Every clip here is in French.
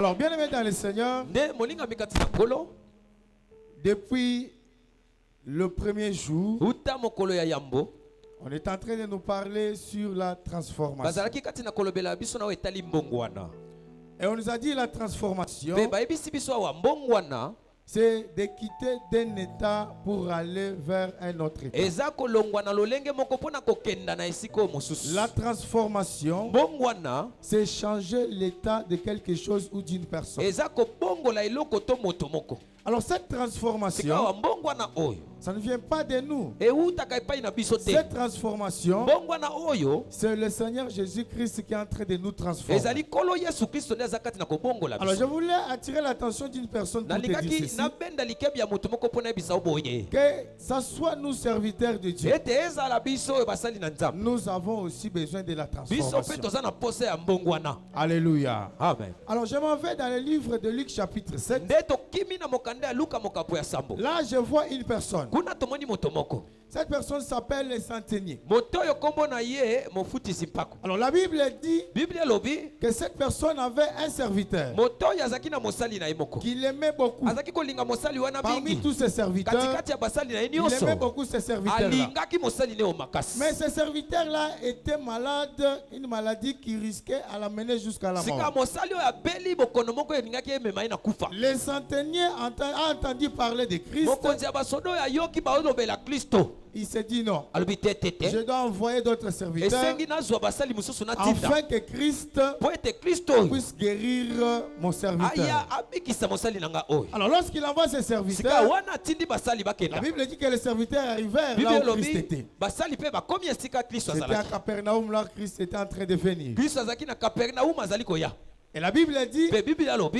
Alors, bien aimé dans le Seigneur, depuis le premier jour, on est en train de nous parler sur la transformation. Et on nous a dit la transformation, c'est de quitter d'un état pour aller vers un autre état. La transformation, c'est changer l'état de quelque chose ou d'une personne. Alors cette transformation, ça ne vient pas de nous. Cette transformation, c'est le Seigneur Jésus-Christ qui est en train de nous transformer. Alors je voulais attirer l'attention d'une personne pour te dire ceci, que ça soit nous serviteurs de Dieu, nous avons aussi besoin de la transformation. Alléluia. Amen. Alors je m'en vais dans le livre de Luc chapitre 7. Là je vois une personne. Cette personne s'appelle le centenier. Alors la Bible dit que cette personne avait un serviteur qui l'aimait beaucoup. Parmi tous ses serviteurs, il aimait beaucoup ses serviteurs-là. Mais ce serviteur-là était malade, une maladie qui risquait à l'amener jusqu'à la mort. Le centenier a entendu parler de Christ. Il s'est dit non, je dois envoyer d'autres serviteurs afin que Christ puisse guérir mon serviteur. Alors lorsqu'il envoie ses serviteurs, la Bible dit que les serviteurs arrivèrent là où Christ était. C'était à Capernaum, là Christ était en train de venir. Et la Bible dit,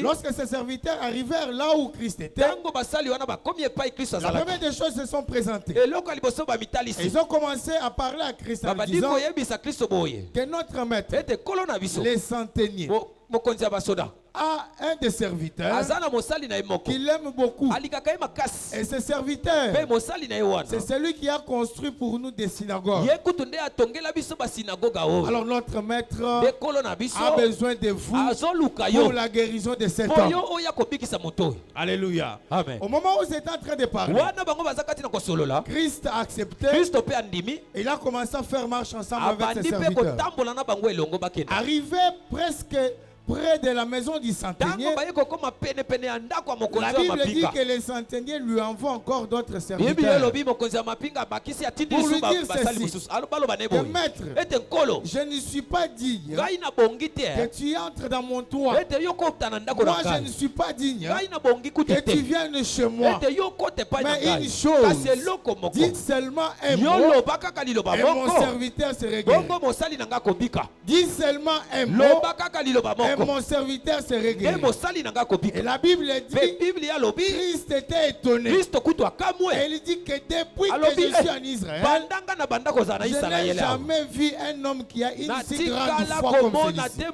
lorsque ces serviteurs arrivèrent là où Christ était, la première des choses se sont présentées. Et ils ont commencé à parler à Christ en disant que notre maître, les centeniers, a un des serviteurs qui l'aime beaucoup. Et ce serviteur, c'est celui qui a construit pour nous des synagogues. Alors notre maître a besoin de vous pour la guérison de cet homme. Alléluia. Amen. Au moment où c'est en train de parler, Christ a accepté. Il a commencé à faire marche ensemble avec ses serviteurs. Arrivé presque près de la maison du centenier, la Bible dit que le centenier lui envoie encore d'autres serviteurs pour lui dire ceci, que maître, je ne suis pas digne que tu entres dans mon toit. Moi je ne suis pas digne que tu viennes chez moi. Mais une chose, dites seulement un mot et mon serviteur serait guéri. Dites seulement un mot et mon serviteur serait guéri. Et la Bible dit, Christ était étonné. Et il dit que depuis que je suis en Israël, je n'ai jamais vu un homme qui a une si grande foi comme celui-ci.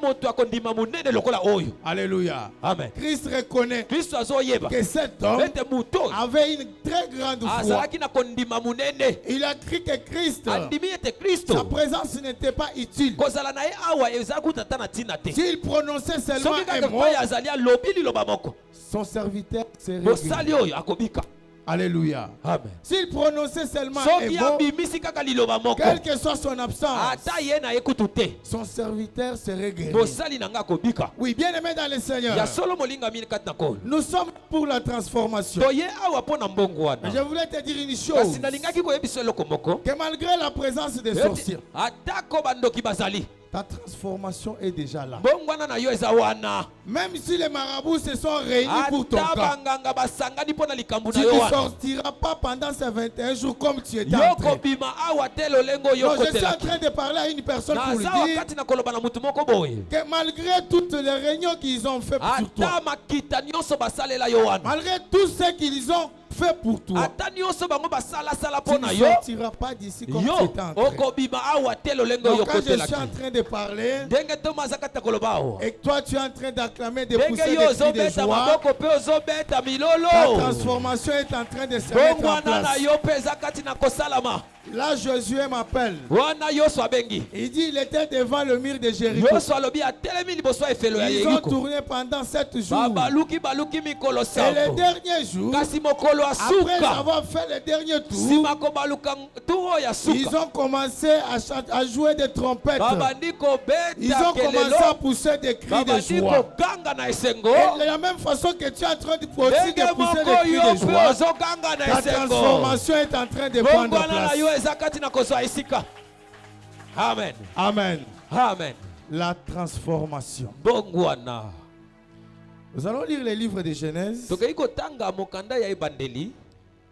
Alléluia. Amen. Christ reconnaît que cet homme avait une très grande foi. Il a cru que Christ, sa présence n'était pas utile. S'il prononçait seulement un mot, son serviteur serait guéri. Alléluia. Amen. S'il prononçait seulement un mot, quelle que soit son absence, son serviteur serait guéri. Oui, bien aimé dans le Seigneur, nous sommes pour la transformation. Mais je voulais te dire une chose, que malgré la présence des sorciers, ta transformation est déjà là. Même si les marabouts se sont réunis pour ton cas, tu ne sortiras pas pendant ces 21 jours comme tu étais en train. Donc, je suis en train de parler à une personne pour lui dire que malgré toutes les réunions qu'ils ont fait pour toi, malgré tout ce qu'ils ont fait pour toi, tu ne sortiras pas d'ici comme tu étais en train. Donc quand je suis en train de parler et que toi tu es en train d'acclamer, de pousser des cris de joie, ta transformation est en train de se mettre en place. Là, Josué m'appelle. Il dit il était devant le mur de Jéricho. Ils ont tourné pendant 7 jours. Et le dernier jour, après avoir fait le dernier tour, ils ont commencé à jouer des trompettes. Ils ont commencé à pousser des cris de joie. Et de la même façon que tu es en train de pousser des cris de joie, ta transformation est en train de prendre place. Amen. Amen. Amen. La transformation. Nous allons lire le livre de Genèse.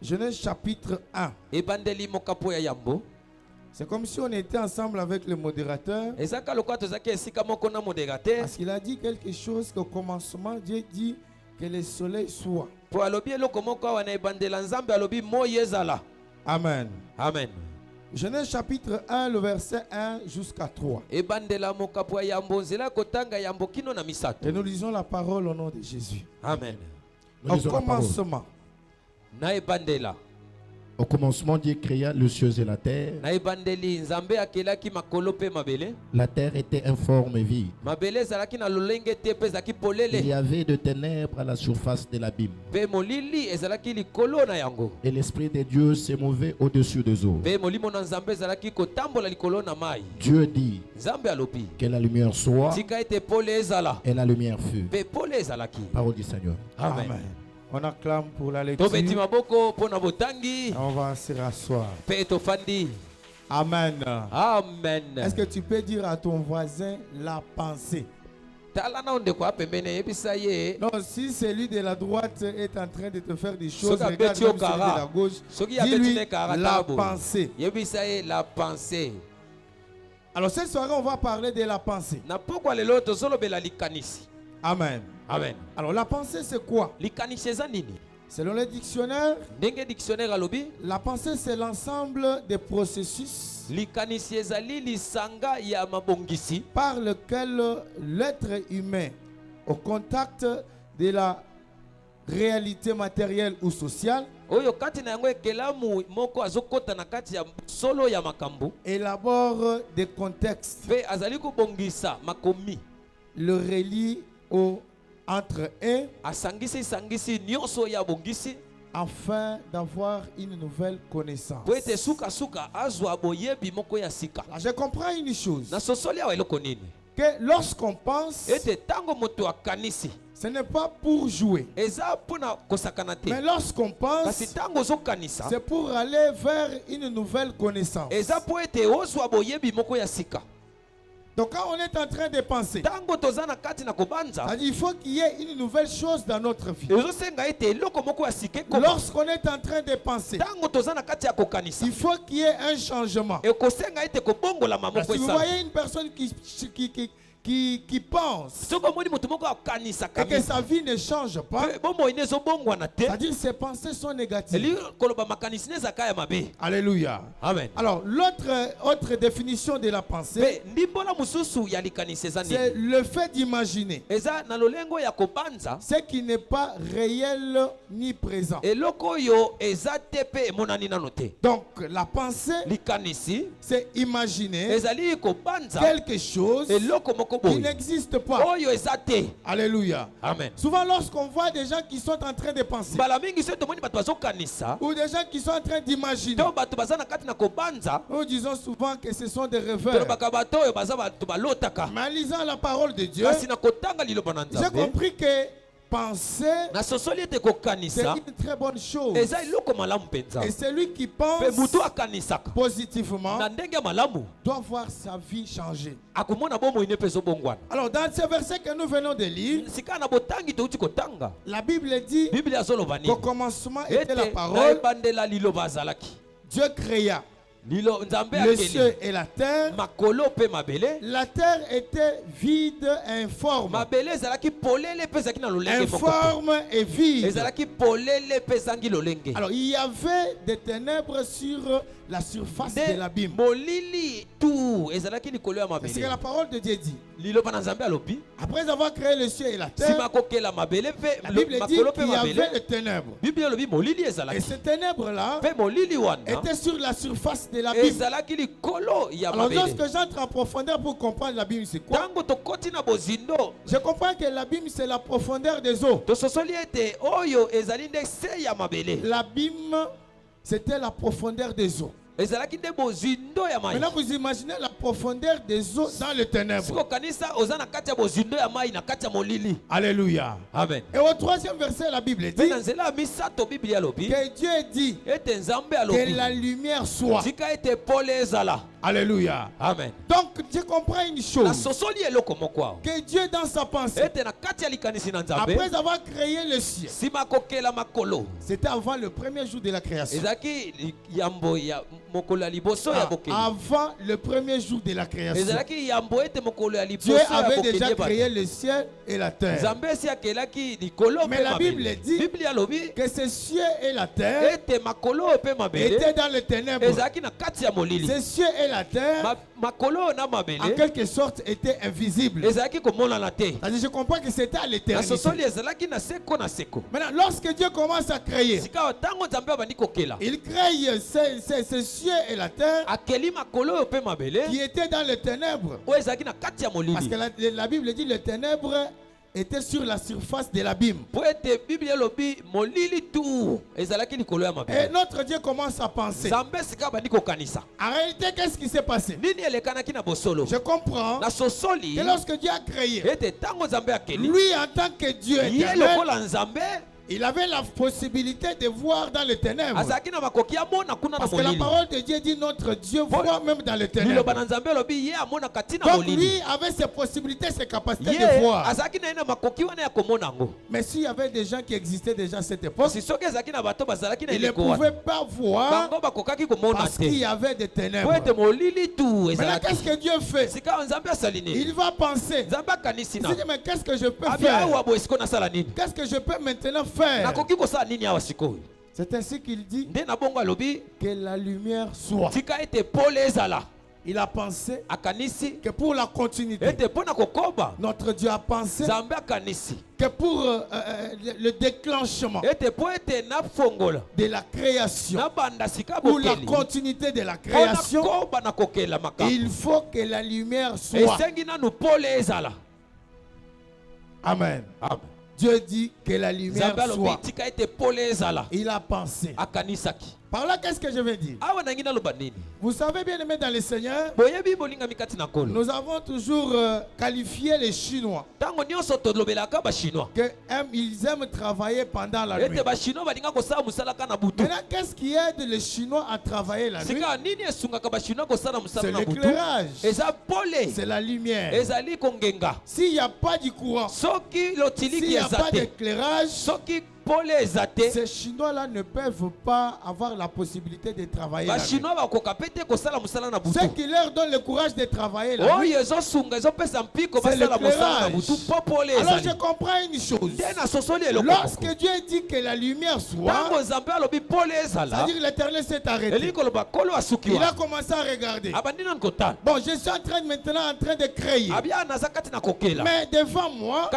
Genèse chapitre 1. C'est comme si on était ensemble avec le modérateur. Parce qu'il a dit quelque chose qu'au commencement, Dieu dit que le soleil soit. Amen. Amen. Genèse chapitre 1, le verset 1 jusqu'à 3. Et nous lisons la parole au nom de Jésus. Amen. Au commencement. Au commencement, Dieu créa les cieux et la terre. La terre était informe et vide. Il y avait de ténèbres à la surface de l'abîme. Et l'Esprit de Dieu se mouvait au-dessus des eaux. Dieu dit que la lumière soit, et la lumière fut. Parole du Seigneur. Amen. On acclame pour la lecture. On va se rasseoir. Amen. Amen. Est-ce que tu peux dire à ton voisin la pensée? Non, si celui de la droite est en train de te faire des choses, regarde même celui de la gauche. Dis-lui la pensée. La pensée. Alors cette soirée, on va parler de la pensée. Amen. Amen. Alors la pensée c'est quoi? Selon le dictionnaire, la pensée c'est l'ensemble des processus par lequel l'être humain, au contact de la réalité matérielle ou sociale, élabore des contextes, le relie entre eux afin d'avoir une nouvelle connaissance. Je comprends une chose, que lorsqu'on pense, ce n'est pas pour jouer, mais lorsqu'on pense, c'est pour aller vers une nouvelle connaissance. Donc quand on est en train de penser, il faut qu'il y ait une nouvelle chose dans notre vie. Lorsqu'on est en train de penser, il faut qu'il y ait un changement. Parce que vous voyez une personne qui pense et que sa vie ne change pas, c'est-à-dire que ses pensées sont négatives. Alléluia. Amen. Alors autre définition de la pensée, c'est le fait d'imaginer ce qui n'est pas réel ni présent. Donc la pensée, c'est imaginer quelque chose qui n'existe pas. Alléluia. Amen. Souvent lorsqu'on voit des gens qui sont en train de penser, ou des gens qui sont en train d'imaginer, nous disons souvent que ce sont des rêveurs. Mais en lisant la parole de Dieu, j'ai compris que penser, c'est une très bonne chose. Et celui qui pense positivement doit voir sa vie changer. Alors dans ce verset que nous venons de lire, la Bible dit qu'au commencement était la parole. Dieu créa le ciel et la terre. La terre était vide et informe. Informe et vide. Alors il y avait des ténèbres sur la surface de l'abîme. C'est ce que la parole de Dieu dit. Après avoir créé le ciel et la terre, la Bible dit qu'il y avait les ténèbres. Et ces ténèbres-là étaient sur la surface de l'abîme. Alors lorsque j'entre en profondeur pour comprendre l'abîme, c'est quoi? Je comprends que l'abîme, c'est la profondeur des eaux. L'abîme, c'était la profondeur des eaux. Maintenant vous imaginez la profondeur des eaux dans les ténèbres. Alléluia. Amen. Et au 3e verset la Bible dit que Dieu dit que la lumière soit. Alléluia. Amen. Donc je comprends une chose, que Dieu dans sa pensée, après avoir créé le ciel, c'était avant le premier jour de la création. Avant le premier jour de la création, Dieu avait déjà créé le ciel et la terre. Mais la Bible dit que ce ciel et la terre étaient dans les ténèbres. Ce ciel et la terre, en quelque sorte, étaient invisibles. Je comprends que c'était à l'éternité. Maintenant, lorsque Dieu commence à créer, il crée ce ciel et la terre qui étaient dans les ténèbres. Parce que la Bible dit les ténèbres était sur la surface de l'abîme. Et notre Dieu commence à penser. En réalité, qu'est-ce qui s'est passé? Je comprends que lorsque Dieu a créé, lui en tant que Dieu éternel, il avait la possibilité de voir dans les ténèbres. Parce que la parole de Dieu dit notre Dieu voit même dans les ténèbres. Donc lui avait ses possibilités, ses capacités de voir. Mais s'il y avait des gens qui existaient déjà à cette époque, ils ne pouvaient pas voir parce qu'il y avait des ténèbres. Maintenant, qu'est-ce que Dieu fait? Il va penser. Il se dit, mais qu'est-ce que je peux faire? Qu'est-ce que je peux maintenant faire? C'est ainsi qu'il dit que la lumière soit. Il a pensé que pour la continuité, notre Dieu a pensé que pour le déclenchement de la création, ou la continuité de la création, il faut que la lumière soit. Amen. Amen. Dieu dit que la lumière soit. Il a pensé. Par là, qu'est-ce que je veux dire? Vous savez bien aimé dans le Seigneur, nous avons toujours qualifié les Chinois qu'ils aiment travailler pendant la nuit. Maintenant, qu'est-ce qui aide les Chinois à travailler la nuit? C'est l'éclairage. C'est la lumière. S'il n'y a pas de courant, s'il n'y a pas d'éclairage, ces Chinois-là ne peuvent pas avoir la possibilité de travailler la nuit. Ce qui leur donne le courage de travailler la nuit, c'est l'éclairage. Alors je comprends une chose. Lorsque Dieu dit que la lumière soit, c'est-à-dire l'Éternel s'est arrêté. Il a commencé à regarder. Bon, je suis maintenant en train de créer. Mais devant moi,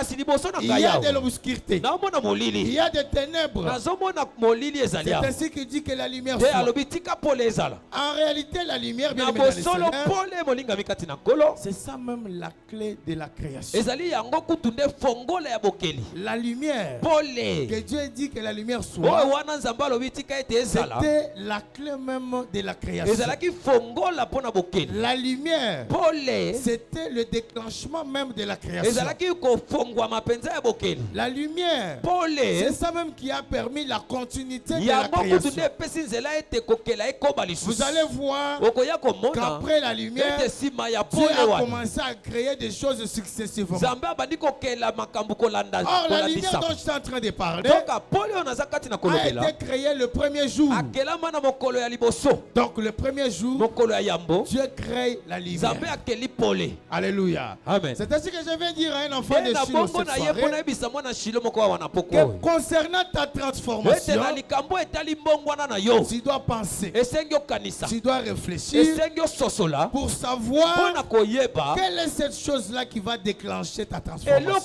il y a de l'obscurité. Il y a des ténèbres. C'est ainsi qu'il dit que la lumière soit. En réalité, la lumière, bien aimé dans le Seigneur, c'est ça même la clé de la création. La lumière, que Dieu dit que la lumière soit, c'était la clé même de la création. La lumière, c'était le déclenchement même de la création. La lumière, c'est ça même qui a permis la continuité de la création. Vous allez voir qu'après la lumière, Dieu a commencé à créer des choses successivement. Or, la lumière dont je suis en train de parler a été créée le premier jour. Donc le premier jour, Dieu crée la lumière. Alléluia. C'est ainsi que je vais dire à un enfant de Shiloh cette soirée que concernant ta transformation, tu dois penser, tu dois réfléchir pour savoir quelle est cette chose-là qui va déclencher ta transformation.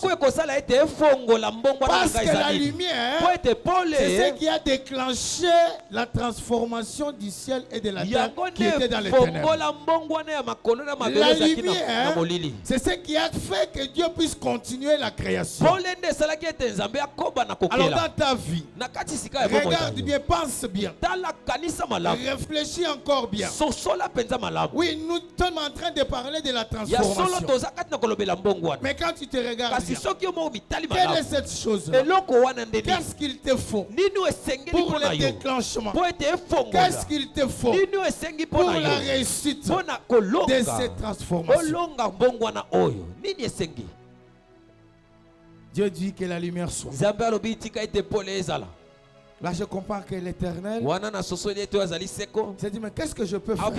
Parce que la lumière, c'est ce qui a déclenché la transformation du ciel et de la terre qui était dans les ténèbres. La lumière, c'est ce qui a fait que Dieu puisse continuer la création. Alors dans ta vie, regarde bien, pense bien, réfléchis encore bien. Oui, nous sommes en train de parler de la transformation. Mais quand tu te regardes bien, quelle est cette chose-là? Qu'est-ce qu'il te faut pour le déclenchement? Qu'est-ce qu'il te faut pour la réussite de cette transformation? Dieu dit que la lumière soit. Là, je comprends que l'Éternel s'est dit, mais qu'est-ce que je peux faire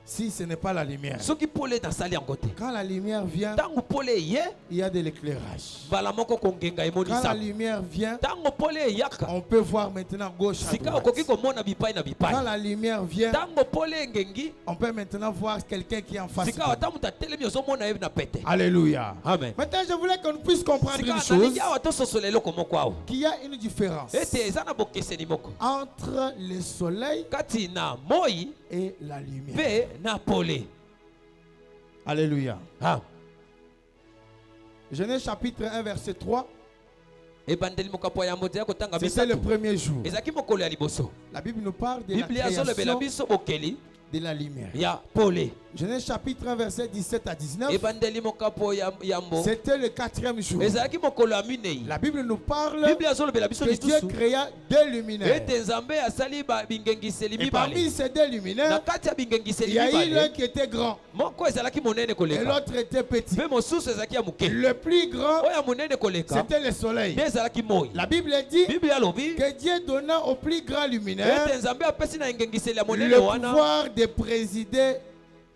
si ce n'est pas la lumière? Quand la lumière vient, il y a de l'éclairage. Quand la lumière vient, on peut voir maintenant gauche à droite. Quand la lumière vient, on peut maintenant voir quelqu'un qui est en face. Alléluia. Amen. Maintenant, je voulais qu'on puisse comprendre une chose, qu'il y a une différence entre le soleil et la lumière. Alléluia. Genèse chapitre 1 verset 3. C'était le premier jour. La Bible nous parle de la création de la lumière. Genèse chapitre 1 verset 17 à 19. C'était le 4e jour. La Bible nous parle que Dieu créa deux luminaires. Et parmi ces deux luminaires, il y a eu l'un qui était grand et l'autre était petit. Le plus grand, c'était le soleil. La Bible dit que Dieu donna au plus grand luminaire le pouvoir de présider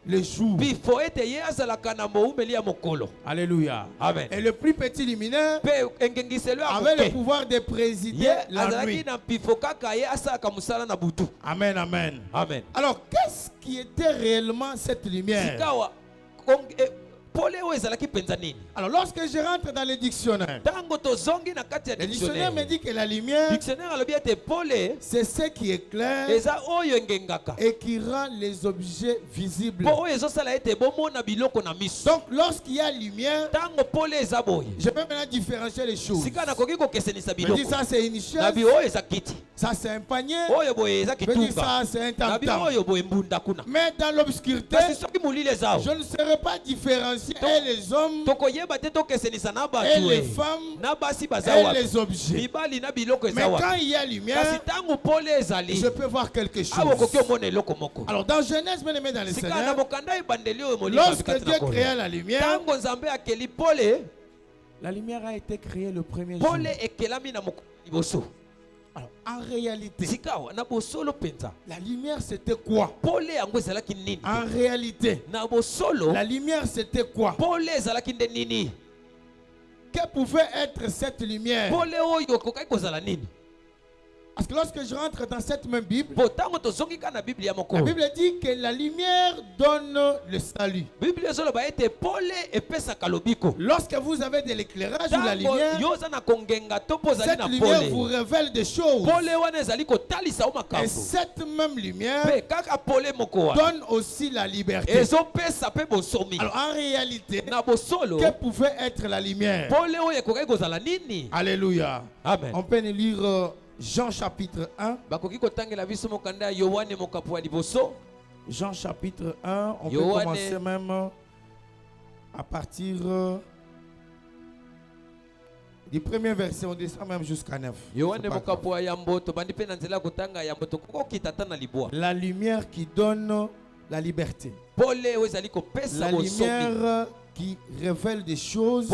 le jour. Alléluia. Amen. Et le plus petit luminaire avait le pouvoir de présider la nuit. Amen, amen. Amen. Alors, qu'est-ce qui était réellement cette lumière? Alors, lorsque je rentre dans le dictionnaire, le dictionnaire me dit que la lumière, c'est ce qui éclaire et qui rend les objets visibles. Donc, lorsqu'il y a lumière, je peux maintenant différencier les choses. Je dis ça c'est une chaise, ça c'est un panier, je dis ça c'est un tam-tam. Mais dans l'obscurité, je ne saurais pas différencier et les hommes et les femmes et les objets. Mais quand il y a lumière, je peux voir quelque chose. Alors dans Genèse, bien aimé dans le Seigneur, lorsque Dieu créa la lumière a été créée le premier jour. Alors, en réalité, la lumière c'était quoi? En réalité, la lumière c'était quoi? Que pouvait être cette lumière? Parce que lorsque je rentre dans cette même Bible, la Bible dit que la lumière donne le salut. Lorsque vous avez de l'éclairage ou la lumière, cette lumière vous révèle des choses. Et cette même lumière donne aussi la liberté. Alors en réalité, que pouvait être la lumière? Alléluia. Amen. On peut lire Jean chapitre 1. Jean chapitre 1, on peut commencer même à partir du premier verset, on descend même jusqu'à 9. La lumière qui donne la liberté. La lumière qui révèle des choses.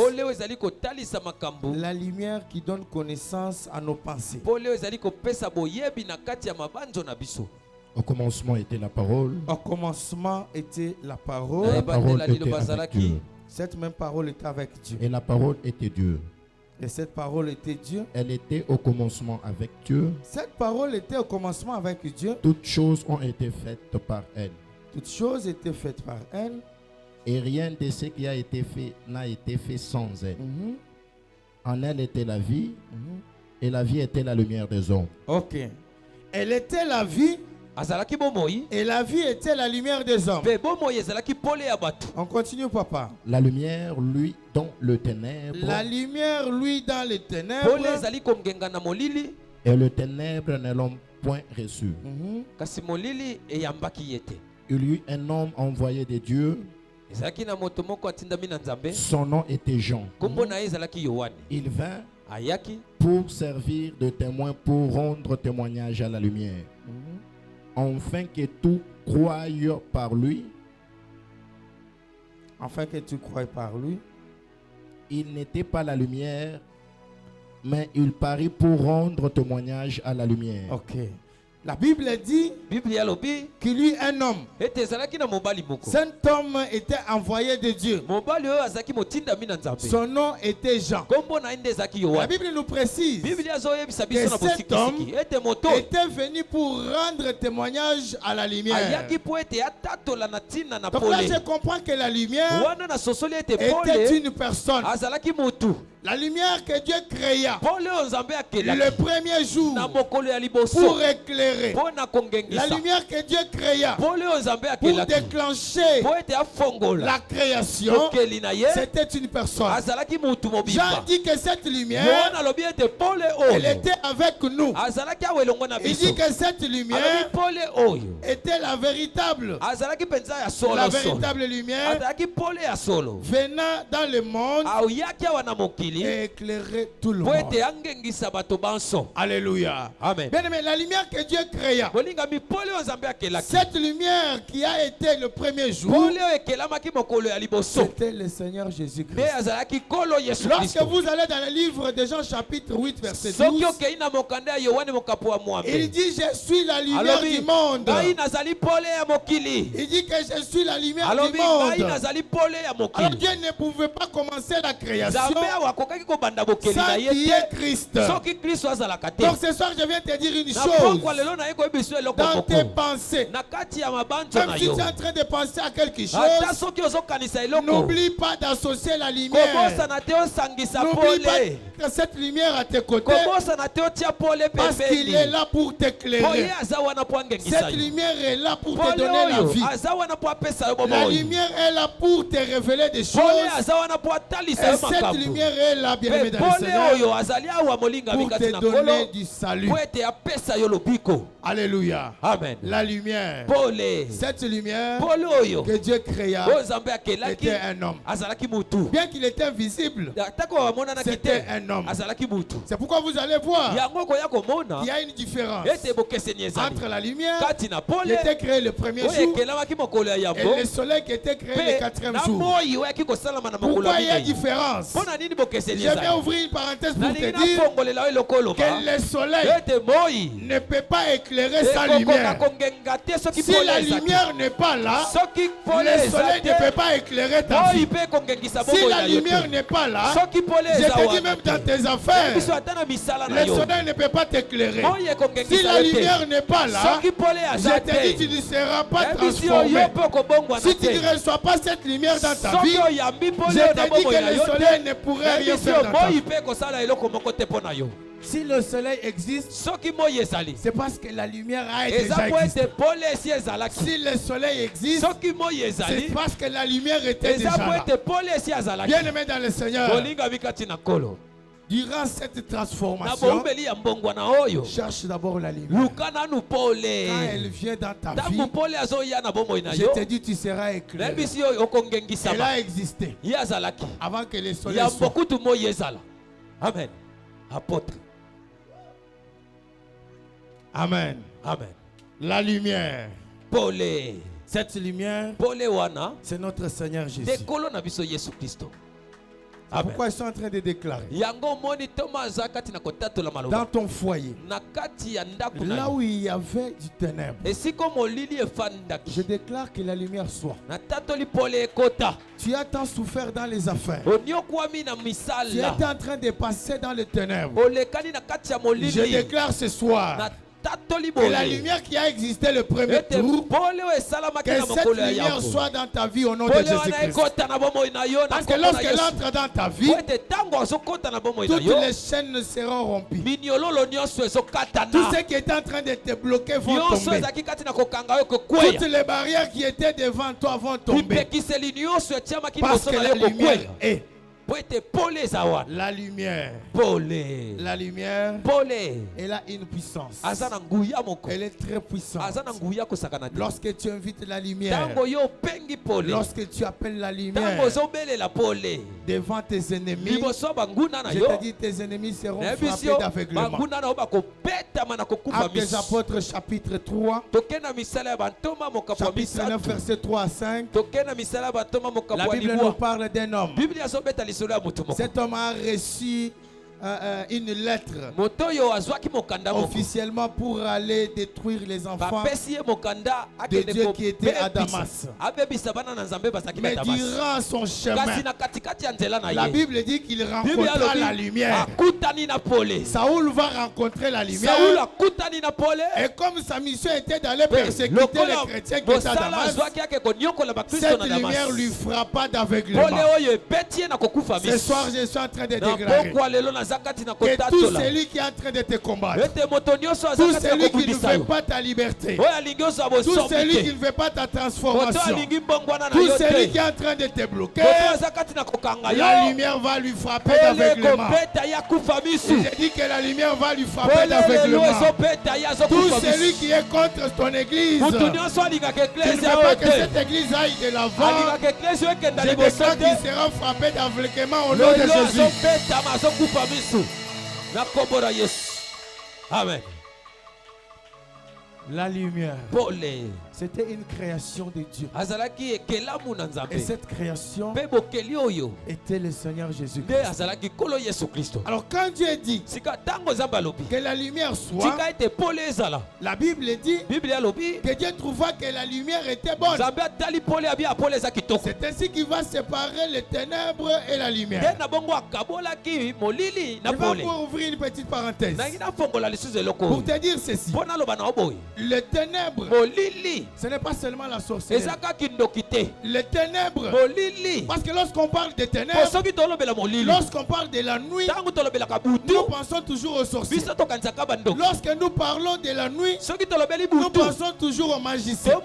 La lumière qui donne connaissance à nos pensées. Au commencement était la parole. Au commencement était la parole. La parole était avec Dieu. Cette même parole était avec Dieu. Et la parole était Dieu. Et cette parole était Dieu. Elle était au commencement avec Dieu. Cette parole était au commencement avec Dieu. Toutes choses ont été faites par elle. Toutes choses étaient faites par elle. Et rien de ce qui a été fait n'a été fait sans elle. En elle était la vie. Et la vie était la lumière des hommes. Ok. Elle était la vie. Et la vie était la lumière des hommes. On continue, papa. La lumière, lui, dans le ténèbre. La lumière, lui, dans les ténèbres. Et le ténèbre ne l'ont point reçu. Il y eut un homme envoyé de Dieu. Son nom était Jean. Il vint pour servir de témoin, pour rendre témoignage à la lumière. Afin que tout croie par lui. Afin que tu croies par lui. Il n'était pas la lumière, mais il parut pour rendre témoignage à la lumière. Ok. La Bible dit qu'il y eut un homme. Cet homme était envoyé de Dieu. Son nom était Jean. La Bible nous précise que cet homme était venu pour rendre témoignage à la lumière. Donc là, je comprends que la lumière était une personne. La lumière que Dieu créa le premier jour pour éclairer. La lumière que Dieu créa pour déclencher la création, c'était une personne. Jean dit que cette lumière, elle était avec nous. Il dit que cette lumière était la véritable lumière venant dans le monde et éclairer tout le monde. Alléluia. Amen. Bien aimé, la lumière que Dieu créa, cette lumière qui a été le premier jour, c'était le Seigneur Jésus-Christ. Lorsque vous allez dans le livre de Jean chapitre 8 verset 12, il dit je suis la lumière du monde. Il dit que je suis la lumière du monde. Alors Dieu ne pouvait pas commencer la création sans qu'il y ait Christ. Donc ce soir je viens te dire une chose. Dans tes pensées, même si tu es en train de penser à quelque chose, n'oublie pas d'associer la lumière. N'oublie pas que cette lumière à tes côtés, parce qu'il est là pour t'éclairer. Cette lumière est là pour te donner la vie. La lumière est là pour te révéler des choses. Et cette lumière est là, bien aimé dans le Seigneur, pour te donner du salut. Alléluia. Amen. La lumière. Cette lumière que Dieu créa était un homme. Bien qu'il était invisible, c'était un homme. C'est pourquoi vous allez voir qu'il y a une différence entre la lumière qui était créée le premier jour et le soleil qui était créé le quatrième jour. Pourquoi il y a une différence? Je vais ouvrir une parenthèse pour te dire que le soleil ne peut pas éclairer sa lumière. Si la lumière n'est pas là, le soleil ne peut pas éclairer ta vie. Si la lumière n'est pas là, je te dis même dans tes affaires, le soleil ne peut pas t'éclairer. Si la lumière n'est pas là, je te dis tu ne seras pas transformé. Si tu ne reçois pas cette lumière dans ta vie, je te dis que le soleil ne pourrait rien faire dans ta vie. Si le soleil existe, c'est parce que la lumière a déjà existé. Si le soleil existe, c'est parce que la lumière était déjà là. Bien aimé dans le Seigneur, durant cette transformation, cherche d'abord la lumière. Quand elle vient dans ta vie, je te dis tu seras éclairé. Elle a existé avant que le soleil soit. Amen. Apôtre. Amen. Amen. La lumière. Cette lumière, c'est notre Seigneur Jésus. Pourquoi ils sont en train de déclarer? Dans ton foyer, là où il y avait du ténèbre, je déclare que la lumière soit. Tu as tant souffert dans les affaires. Tu étais en train de passer dans les ténèbres. Je déclare ce soir que la lumière qui a existé le premier tour, que cette lumière soit dans ta vie au nom de Jésus-Christ. Parce que lorsqu'elle entre dans ta vie, toutes les chaînes seront rompues. Tout ce qui est en train de te bloquer vont tomber. Toutes les barrières qui étaient devant toi vont tomber. Parce que la lumière est. La lumière. La lumière. Elle a une puissance. Elle est très puissante. Lorsque tu invites la lumière, lorsque tu appelles la lumière devant tes ennemis, je te dis tes ennemis seront frappés d'aveuglement. Actes des Apôtres chapitre 3, chapitre 9 verset 3 à 5. La Bible nous parle d'un homme. Cet homme a reçu une lettre officiellement pour aller détruire les enfants de Dieu qui étaient à Damas. Mais durant son chemin, la Bible dit qu'il rencontra la lumière. Saoul va rencontrer la lumière. Et comme sa mission était d'aller persécuter les chrétiens qui étaient à Damas, cette lumière lui frappa d'aveuglement. Ce soir, je suis en train de déclarer que tout celui qui est en train de te combattre, tout celui qui ne veut pas ta liberté, tout celui qui ne veut pas ta transformation, tout celui qui est en train de te bloquer, la lumière va lui frapper d'aveuglement. Je dis que la lumière va lui frapper d'aveuglement. Tout celui qui est contre ton église, qui ne veut pas que cette église aille de l'avant, je déclare qu'il sera frappé d'aveuglement au nom de Jésus. Amen. La lumière, c'était une création de Dieu. Et cette création était le Seigneur Jésus-Christ. Alors quand Dieu dit que la lumière soit, la Bible dit que Dieu trouva que la lumière était bonne. C'est ainsi qu'il va séparer les ténèbres et la lumière. Je vais ouvrir une petite parenthèse pour te dire ceci. Les ténèbres, ce n'est pas seulement la sorcellerie. Les ténèbres, parce que lorsqu'on parle des ténèbres, lorsqu'on parle de la nuit, nous pensons toujours aux sorciers. Lorsque nous parlons de la nuit, nous pensons toujours aux magiciens.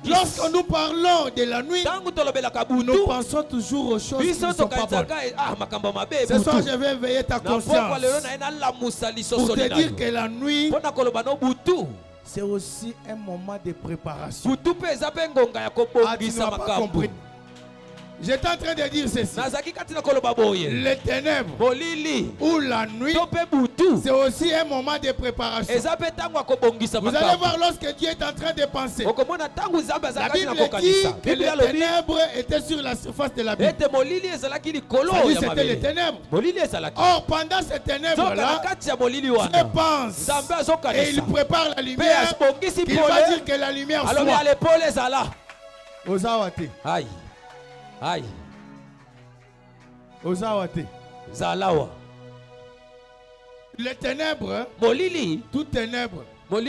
Lorsque nous parlons de la nuit, nous pensons toujours aux choses qui ne sont pas bonnes. Ce soir, je vais éveiller ta conscience pour te dire que la nuit, c'est aussi un moment de préparation. Ah, tu n'as pas compris. J'étais en train de dire ceci. Les ténèbres ou la nuit, c'est aussi un moment de préparation. Vous allez voir lorsque Dieu est en train de penser. La Bible dit que les ténèbres étaient sur la surface de la Bible. C'était les ténèbres. Or, pendant ces ténèbres-là, Dieu pense et il prépare la lumière. Il va dire que la lumière soit. Ozawate. Aïe. Aïe. Ozawate. Zalawa. Les ténèbres, tout ténèbres, parce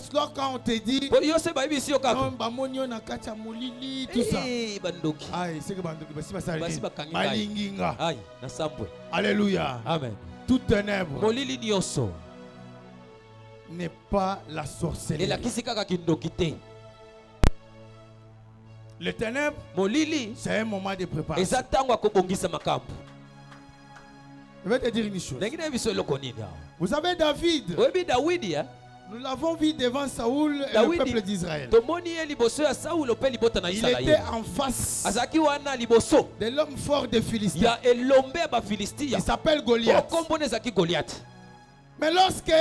que quand on te dit alléluia, amen. Tout ténèbre n'est pas la sorcellerie. Les ténèbres, c'est un moment de préparation. Je vais te dire une chose. Vous savez David, nous l'avons vu devant Saoul et le peuple d'Israël. Il était en face de l'homme fort des Philistins. Il s'appelle Goliath. Mais lorsque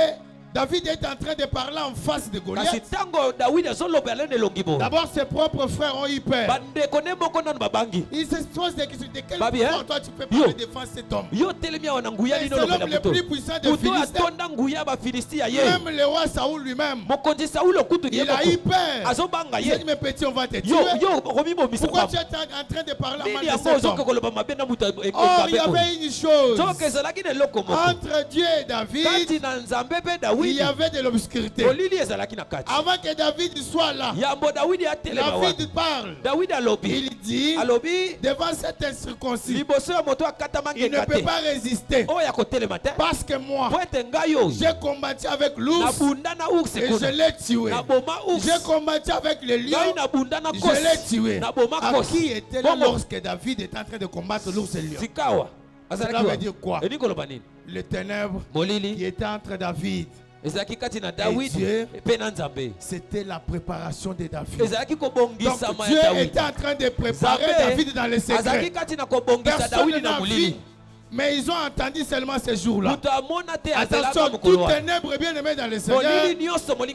David est en train de parler en face de Goliath. D'abord, ses propres frères ont eu peur. Ils se posent des questions. De quelle façon toi tu peux pas défendre cet homme? C'est l'homme le plus puissant des Philistins. Même le roi Saoul lui-même, il a eu peur. Il a dit, mes petits, on va te tuer. Pourquoi tu es en train de parler mal de cet homme? Or, il y avait une chose. Entre Dieu et David, il y avait de l'obscurité. Avant que David soit là, David parle. Il dit, devant cet incirconcis, il ne peut pas résister. Parce que moi, j'ai combattu avec l'ours et je l'ai tué. J'ai combattu avec le lion, je l'ai tué. À qui était-il lorsque David était en train de combattre l'ours et le lion? Cela veut dire quoi? Le ténèbre qui était entre David et Dieu, c'était la préparation de David. Donc Dieu était en train de préparer David dans les secrets. Personne n'a vu, mais ils ont entendu seulement ces jours-là. Attention, tout ténèbre bien aimé dans le Seigneur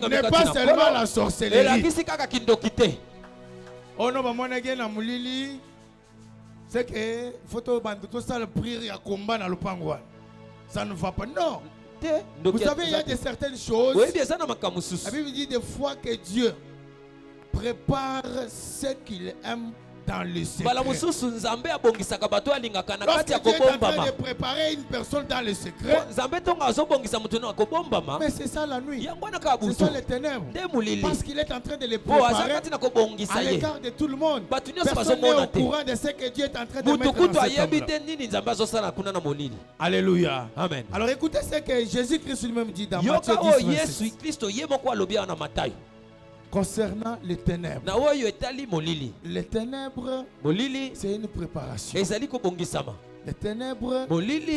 n'est pas seulement la sorcellerie. Oh non, c'est que faut tout ça le prier à combat dans le pangouan. Ça ne va pas. Non. Vous savez, il y a de certaines choses. La Bible dit des fois que Dieu prépare ce qu'il aime dans le secret. Lorsque Dieu est en train de préparer une personne dans le secret, mais c'est ça la nuit. Ce sont les ténèbres. Parce qu'il est en train de les préparer à l'égard de tout le monde. Personne n'est au courant de ce que Dieu est en train de mettre dans cet homme-là. Alléluia. Amen. Alors écoutez ce que Jésus-Christ lui-même dit dans Matthieu 10, concernant les ténèbres. Les ténèbres, c'est une préparation. Les ténèbres,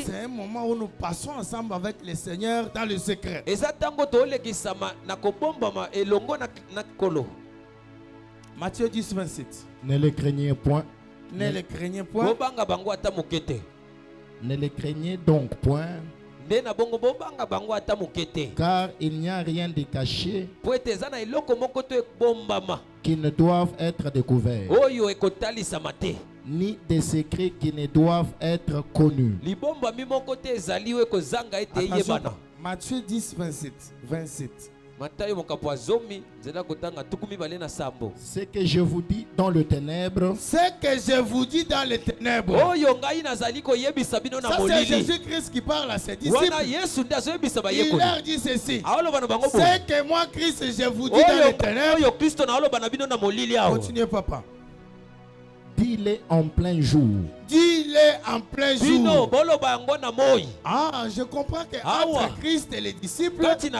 c'est un moment où nous passons ensemble avec le Seigneur dans le secret. Matthieu 10, 27. Ne les craignez point. Ne les craignez point. Ne les craignez donc point. Car il n'y a rien de caché qui ne doivent être découverts, ni des secrets qui ne doivent être connus. Attention, Matthieu 10, 27. Ce que je vous dis dans le ténèbre, ça c'est Jésus-Christ qui parle à ses disciples. Il leur dit ceci: ce que moi Christ je vous dis dans le ténèbre. Continuez papa. dis-le en plein jour. Dis-le en plein jour. Ah, je comprends que entre Christ et les disciples, il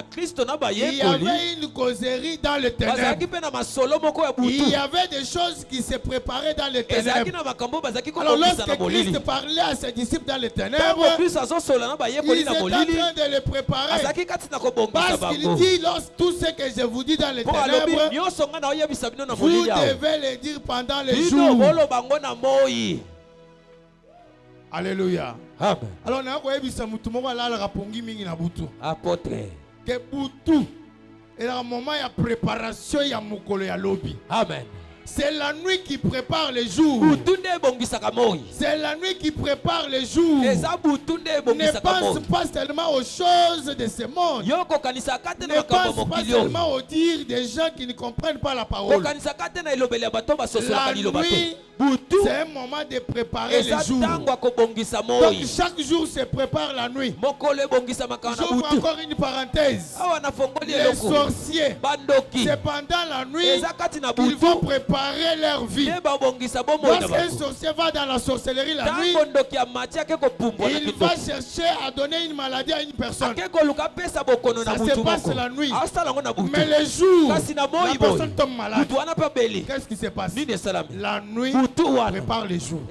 y avait une causerie dans le ténèbre. Il y avait des choses qui se préparaient dans le ténèbre. Alors lorsque Christ parlait à ses disciples dans le ténèbre, il était en train de les préparer. Parce qu'il dit, lorsque tout ce que je vous dis dans le ténèbre, vous devez le dire pendant les jours. Alléluia. Amen. Alors, on a apôtre. Que butu. Et à un moment, il y a préparation, il y a mokolo, il y a lobby. Amen. C'est la nuit qui prépare les jours. C'est la nuit qui prépare les jours. Ne pense pas seulement aux choses de ce monde. Ne pense pas seulement aux dires des gens qui ne comprennent pas la parole. La nuit, c'est un moment de préparer les jours. Donc chaque jour se prépare la nuit. J'ouvre encore une parenthèse. Les sorciers, c'est pendant la nuit qu'ils vont préparer leur vie. Lorsqu'un sorcier va dans la sorcellerie la nuit, il va chercher à donner une maladie à une personne. Ça se passe la nuit. Mais le jour, la personne tombe malade. Qu'est-ce qui se passe? La nuit prépare les jours.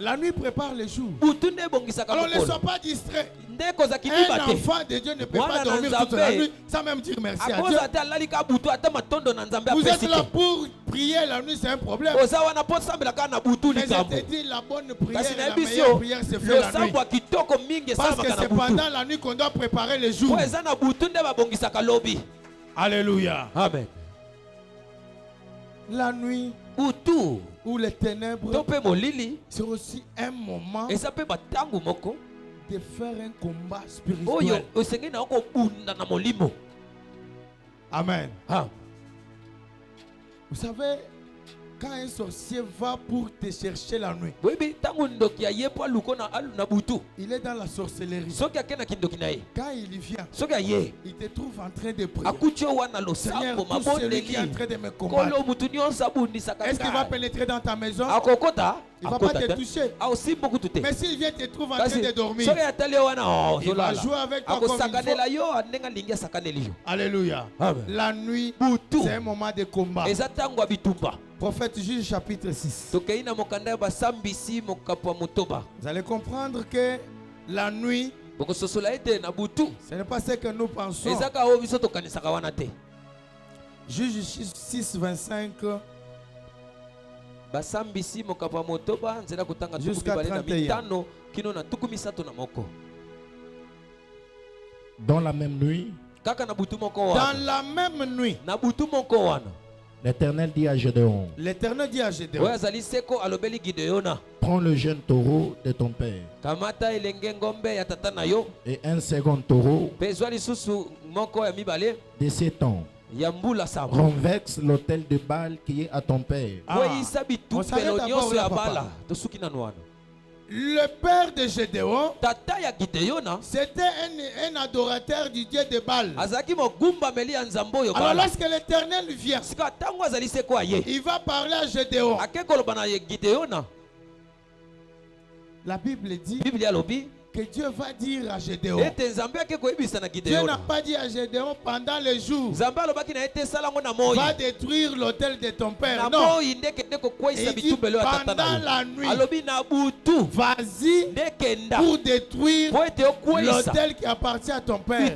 La nuit prépare le jour. Alors ne sois pas distrait. Un enfant de Dieu ne peut pas dormir toute la nuit sans même dire merci à Dieu. Vous êtes là pour prier la nuit, c'est un problème. Mais je te dis, la bonne prière et la meilleure prière se fait la nuit. Parce que c'est pendant la nuit qu'on doit préparer le jour. Alléluia. Amen. La nuit ou les ténèbres, c'est aussi un moment de faire un combat spirituel. Amen. Vous savez, quand un sorcier va pour te chercher la nuit, il est dans la sorcellerie. Quand il vient, il te trouve en train de prier. Seigneur, tout celui qui est en train de me combattre, est-ce qu'il va pénétrer dans ta maison? Il ne va pas te toucher. Mais s'il vient te trouve en train de dormir, il va jouer avec toi comme il faut. Alléluia. La nuit, c'est un moment de combat. Prophète Juge chapitre 6. Vous allez comprendre que la nuit, ce n'est pas ce que nous pensons. Juge 6, 25 jusqu'à 31. Dans la même nuit, l'Éternel dit à Gédéon, prends le jeune taureau de ton père et un second taureau de 7 ans. Renverse l'autel de Baal qui est à ton père. Le père de Gédéon, c'était un adorateur du dieu de Baal. Alors lorsque l'Éternel vient, il va parler à Gédéon. La Bible dit que Dieu va dire à Gédéon. Dieu n'a pas dit à Gédéon pendant le jour, va détruire l'autel de ton père. Non. Il dit pendant la nuit, vas-y pour détruire l'autel qui appartient à ton père. Et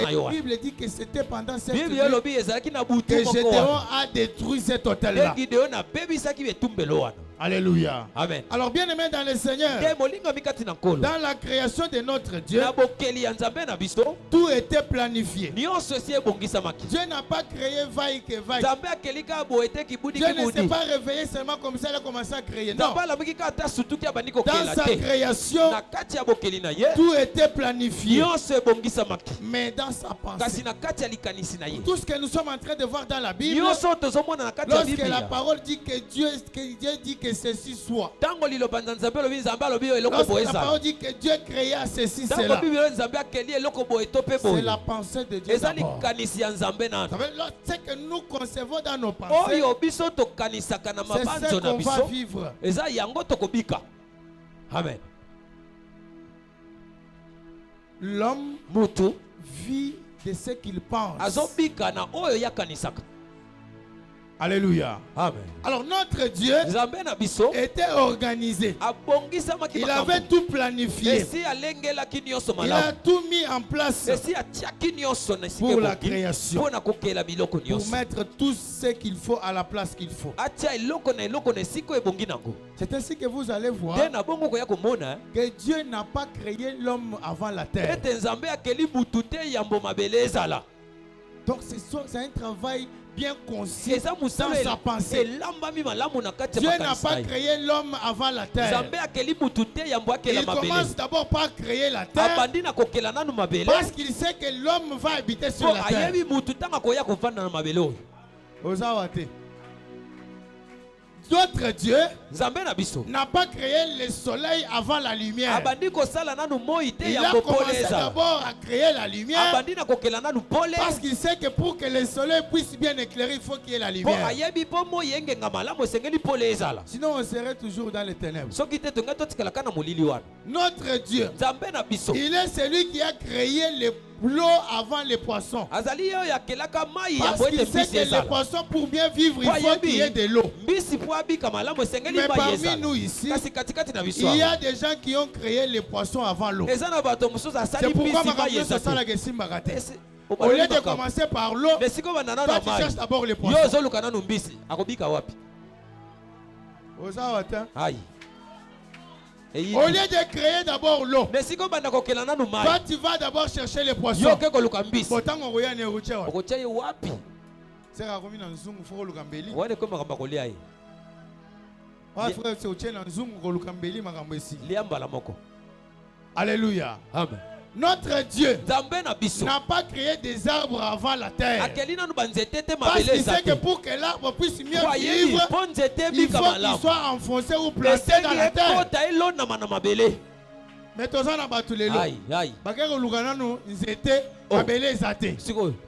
la Bible dit que c'était pendant cette nuit que Gédéon a détruit cet autel-là. Alléluia. Amen. Alors bien aimé dans le Seigneur, dans la création de notre Dieu, tout était planifié. Dieu n'a pas créé vaille que vaille. Dieu ne s'est pas réveillé seulement comme ça, il a commencé à créer. Non. Dans sa création, tout était planifié. Mais dans sa pensée, tout ce que nous sommes en train de voir dans la Bible, lorsque la parole dit que Dieu dit que ceci soit, lorsque la parole dit que Dieu créa ceci, cela, c'est la pensée de Dieu d'abord. C'est que nous concevons dans nos pensées, c'est ce qu'on va vivre. Amen. L'homme vit de ce qu'il pense. Alléluia. Amen. Alors notre Dieu était organisé. Il avait tout planifié. Il a tout mis en place pour la création, pour mettre tout ce qu'il faut à la place qu'il faut. C'est ainsi que vous allez voir que Dieu n'a pas créé l'homme avant la terre. Donc c'est un travail bien conscient dans sa pensée. Dieu n'a pas créé l'homme avant la terre. Il commence d'abord par créer la terre parce qu'il sait que l'homme va habiter sur la terre. Notre Dieu n'a pas créé le soleil avant la lumière. Il a commencé d'abord à créer la lumière parce qu'il sait que pour que le soleil puisse bien éclairer, il faut qu'il y ait la lumière. Sinon on serait toujours dans les ténèbres. Notre Dieu, il est celui qui a créé l'eau avant les poissons. Parce qu'il sait que les poissons, pour bien vivre, il faut qu'il y ait de l'eau. Mais parmi nous ici, il y a des gens qui ont créé les poissons avant l'eau. C'est pourquoi ma radio se sent la question. Au lieu de commencer par l'eau, toi tu cherches d'abord les poissons. Au lieu de créer d'abord l'eau, toi tu vas d'abord chercher les poissons. Alléluia. Amen. Notre Dieu n'a pas créé des arbres avant la terre. Parce qu'il sait que pour que l'arbre puisse mieux vivre, il faut qu'il soit enfoncé ou planté dans la terre. Mais tous en bas tous les lots. Bakero lugana nous nzete mabele zate.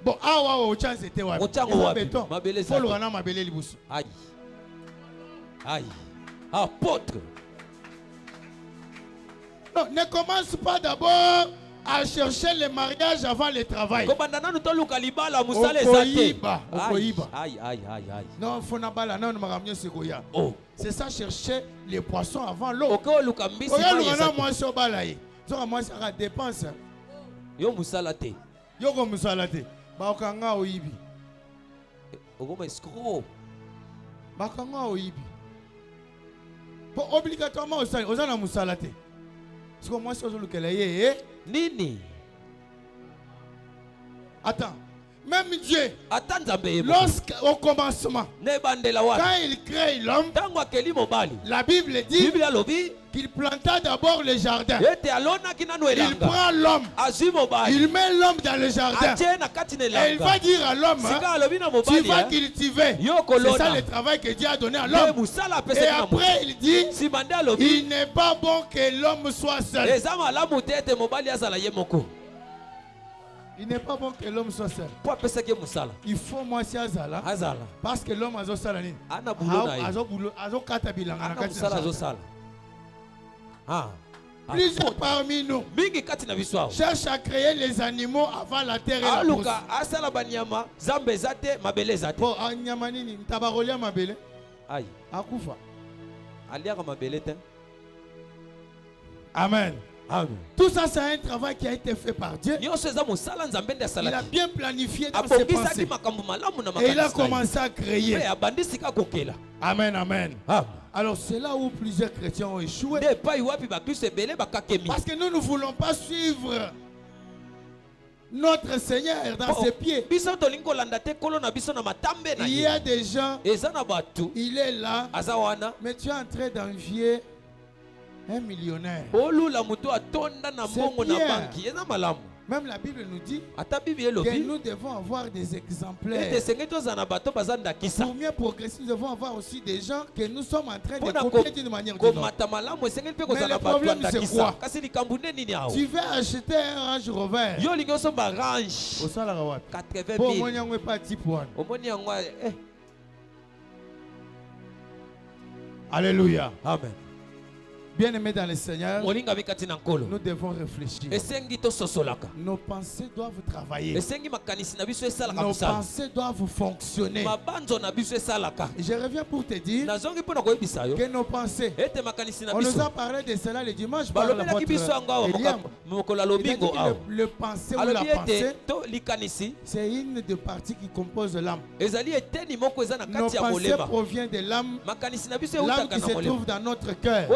Bon awa o chance était wa. Béton. Faut lugana mabele libusu. Aïe. Aïe. Apôtre. Non, ne commence pas d'abord à chercher le mariage avant le travail. Non, faut n'a pas la non maramio segoya. C'est ça chercher les poissons avant l'eau. Moi so balaye. Zo moi ça dépense. Yo musalate. Yo go musalate. Ba okanga oyibi. Ogoma escroc. Ba okanga oyibi. Pour obligatoirement osana musalate. Parce que moi, c'est Nini. Attends. Même Dieu, lorsqu'au commencement, quand il crée l'homme, la Bible dit qu'il planta d'abord le jardin. Il prend l'homme, il met l'homme dans le jardin. Et il va dire à l'homme, tu vas cultiver. C'est ça le travail que Dieu a donné à l'homme. Et après il dit, il n'est pas bon que l'homme soit seul. Il n'est pas bon que l'homme soit seul. Il faut moi si azala. Parce que l'homme a zosala ni. Plusieurs parmi nous cherchent à créer les animaux avant la terre et la brousse. Bon, anyama nini ntabarolia mabele. Aïe. Akufa. Amen. Amen. Tout ça, c'est un travail qui a été fait par Dieu. Il a bien planifié dans ses pensées. Et il a commencé à créer. Amen, amen. Alors c'est là où plusieurs chrétiens ont échoué. Parce que nous ne voulons pas suivre notre Seigneur dans ses pieds. Il y a des gens, il est là, mais tu es en train d'envier un millionnaire. Même la Bible nous dit que nous devons avoir des exemplaires. Pour mieux progresser, nous devons avoir aussi des gens que nous sommes en train de copier d'une manière ou d'une autre. Mais le problème c'est quoi? Tu veux acheter un Range Rover. Alléluia. Amen. Bien-aimés dans le Seigneur, nous devons réfléchir. Nos pensées doivent travailler. Nos pensées doivent fonctionner. Je reviens pour te dire que nos pensées, on nous a parlé de cela le dimanche par le pensée ou la pensée, c'est une des parties qui compose l'âme. Nos pensées proviennent de l'âme, l'âme qui se trouve dans notre cœur.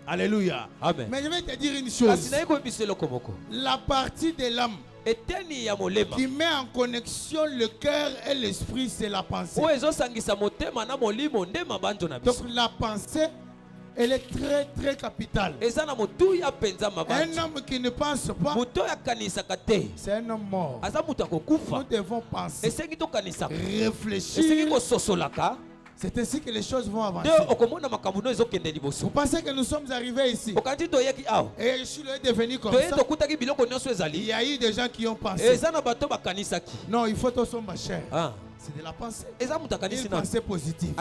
Alléluia. Amen. Mais je vais te dire une chose. La partie de l'âme qui met en connexion le cœur et l'esprit, c'est la pensée. Donc la pensée, elle est très très capitale. Un homme qui ne pense pas, c'est un homme mort. Nous devons penser, réfléchir. C'est ainsi que les choses vont avancer. Vous pensez que nous sommes arrivés ici et Yeshua est devenu comme ça? Il y a eu des gens qui ont pensé. Non, il faut tout son cher. C'est de la pensée. Une pensée positive.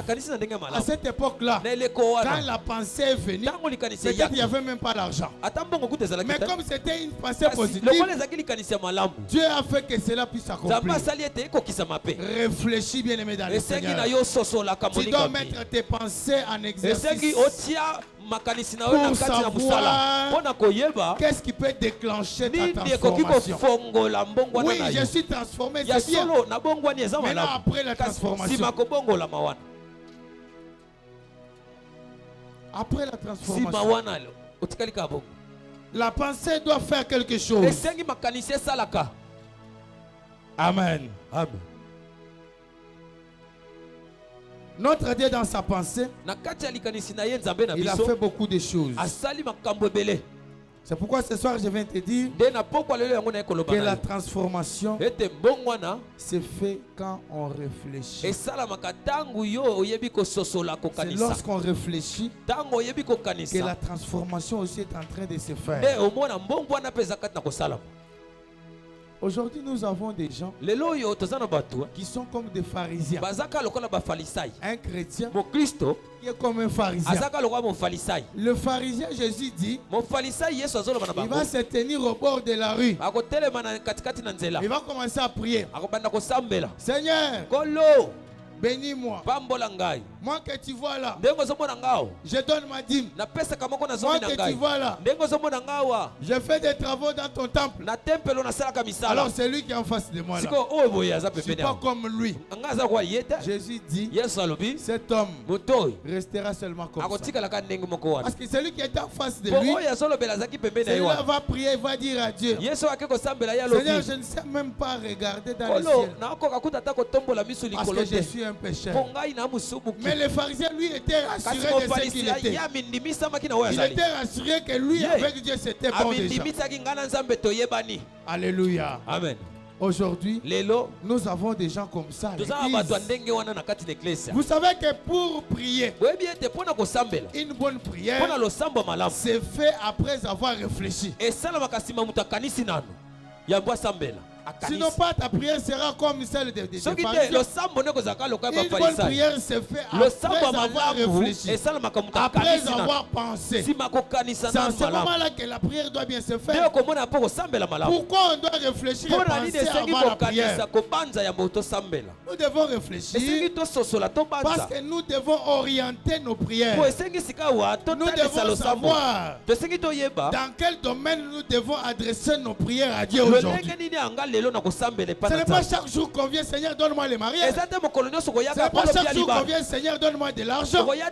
À cette époque-là, quand la pensée est venue, peut-être il n'y avait même pas d'argent. Mais comme c'était une pensée positive, Dieu a fait que cela puisse s'accomplir. Réfléchis, bien-aimé dans le Seigneur. Tu dois mettre tes pensées en exercice pour savoir qu'est-ce qui peut déclencher ta transformation. Oui, je suis transformé, c'est bien. Maintenant, après la transformation, la pensée doit faire quelque chose. Amen. Amen. Notre Dieu, dans sa pensée, il a fait beaucoup de choses. C'est pourquoi ce soir je viens te dire que la transformation se fait quand on réfléchit. C'est lorsqu'on réfléchit que la transformation aussi est en train de se faire. Aujourd'hui, nous avons des gens qui sont comme des pharisiens. Un chrétien qui est comme un pharisien. Le pharisien, Jésus dit, il va se tenir au bord de la rue. Il va commencer à prier. Seigneur, bénis-moi. Moi que tu vois là, je donne ma dîme. Moi que tu vois là, je fais des travaux dans ton temple. Alors c'est lui qui est en face de moi là. Je ne suis pas comme lui. Jésus dit, cet homme restera seulement comme ça. Parce que celui qui est en face de lui, celui-là va prier, il va dire à Dieu, Seigneur, je ne sais même pas regarder dans le ciel. Parce que je suis un pécheur. Mais le pharisien, lui, était rassuré de ce qu'il était. Il était rassuré que lui, avec Dieu, c'était bon déjà. Alléluia. Amen. Aujourd'hui, nous avons des gens comme ça à l'église. Vous savez que pour prier, une bonne prière, c'est fait après avoir réfléchi. Sinon pas ta prière sera comme celle des pharisiens. Une bonne prière se fait après avoir réfléchi, après avoir pensé. C'est en ce moment-là que la prière doit bien se faire. Pourquoi on doit réfléchir et penser avant la prière? Nous devons réfléchir parce que nous devons orienter nos prières. Nous devons savoir dans quel domaine nous devons adresser nos prières à Dieu aujourd'hui. Ce n'est pas chaque jour qu'on vient, Seigneur, donne-moi les mariages. Ce n'est pas chaque jour qu'on vient, Seigneur, donne-moi de l'argent. Nos prières,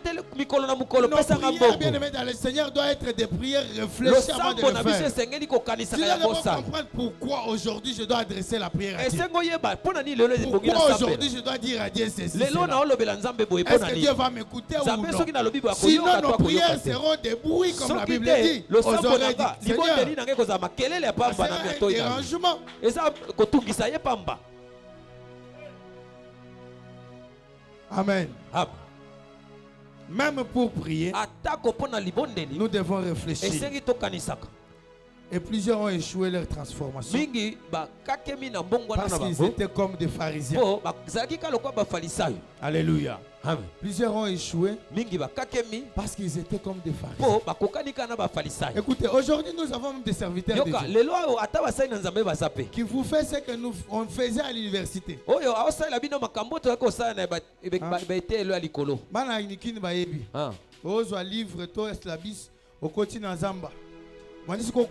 bien aimés dans le Seigneur, doivent être des prières réfléchies avant de le faire. Si nous devons comprendre pourquoi aujourd'hui je dois adresser la prière à Dieu. Pourquoi aujourd'hui je dois dire à Dieu ceci. Est-ce que Dieu va m'écouter ou non? Sinon nos prières seront des bruits comme la Bible dit. Aux oreilles du Seigneur. Ça sera un dérangement. Amen. Même pour prier, nous devons réfléchir. Et plusieurs ont échoué leur transformation parce qu'ils étaient comme des pharisiens. Alléluia. Amen. Plusieurs ont échoué parce qu'ils étaient comme des pharisiens. Écoutez, aujourd'hui nous avons des serviteurs de Dieu qui vous fait ce que nous on faisait à l'université. Bana inikini bayebi. Ozwa livre to eslabis okoti na zamba.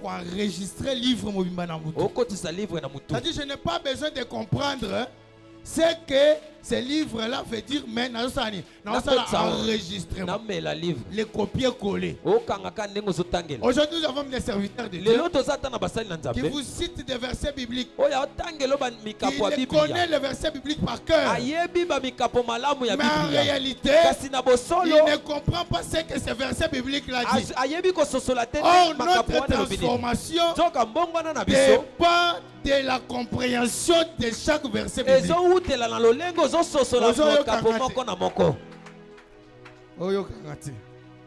Enregistrer livre mobimba na mutu. C'est-à-dire je n'ai pas besoin de comprendre ce que ce livre-là veut dire, mais nous allons enregistrer les copier-coller. Aujourd'hui, nous avons des serviteurs de Dieu qui vous citent des versets bibliques. Il connaît les versets bibliques par cœur. Mais en réalité, il ne comprend pas ce que ces versets bibliques-là disent. Oh, notre transformation dépend de la compréhension de chaque verset biblique.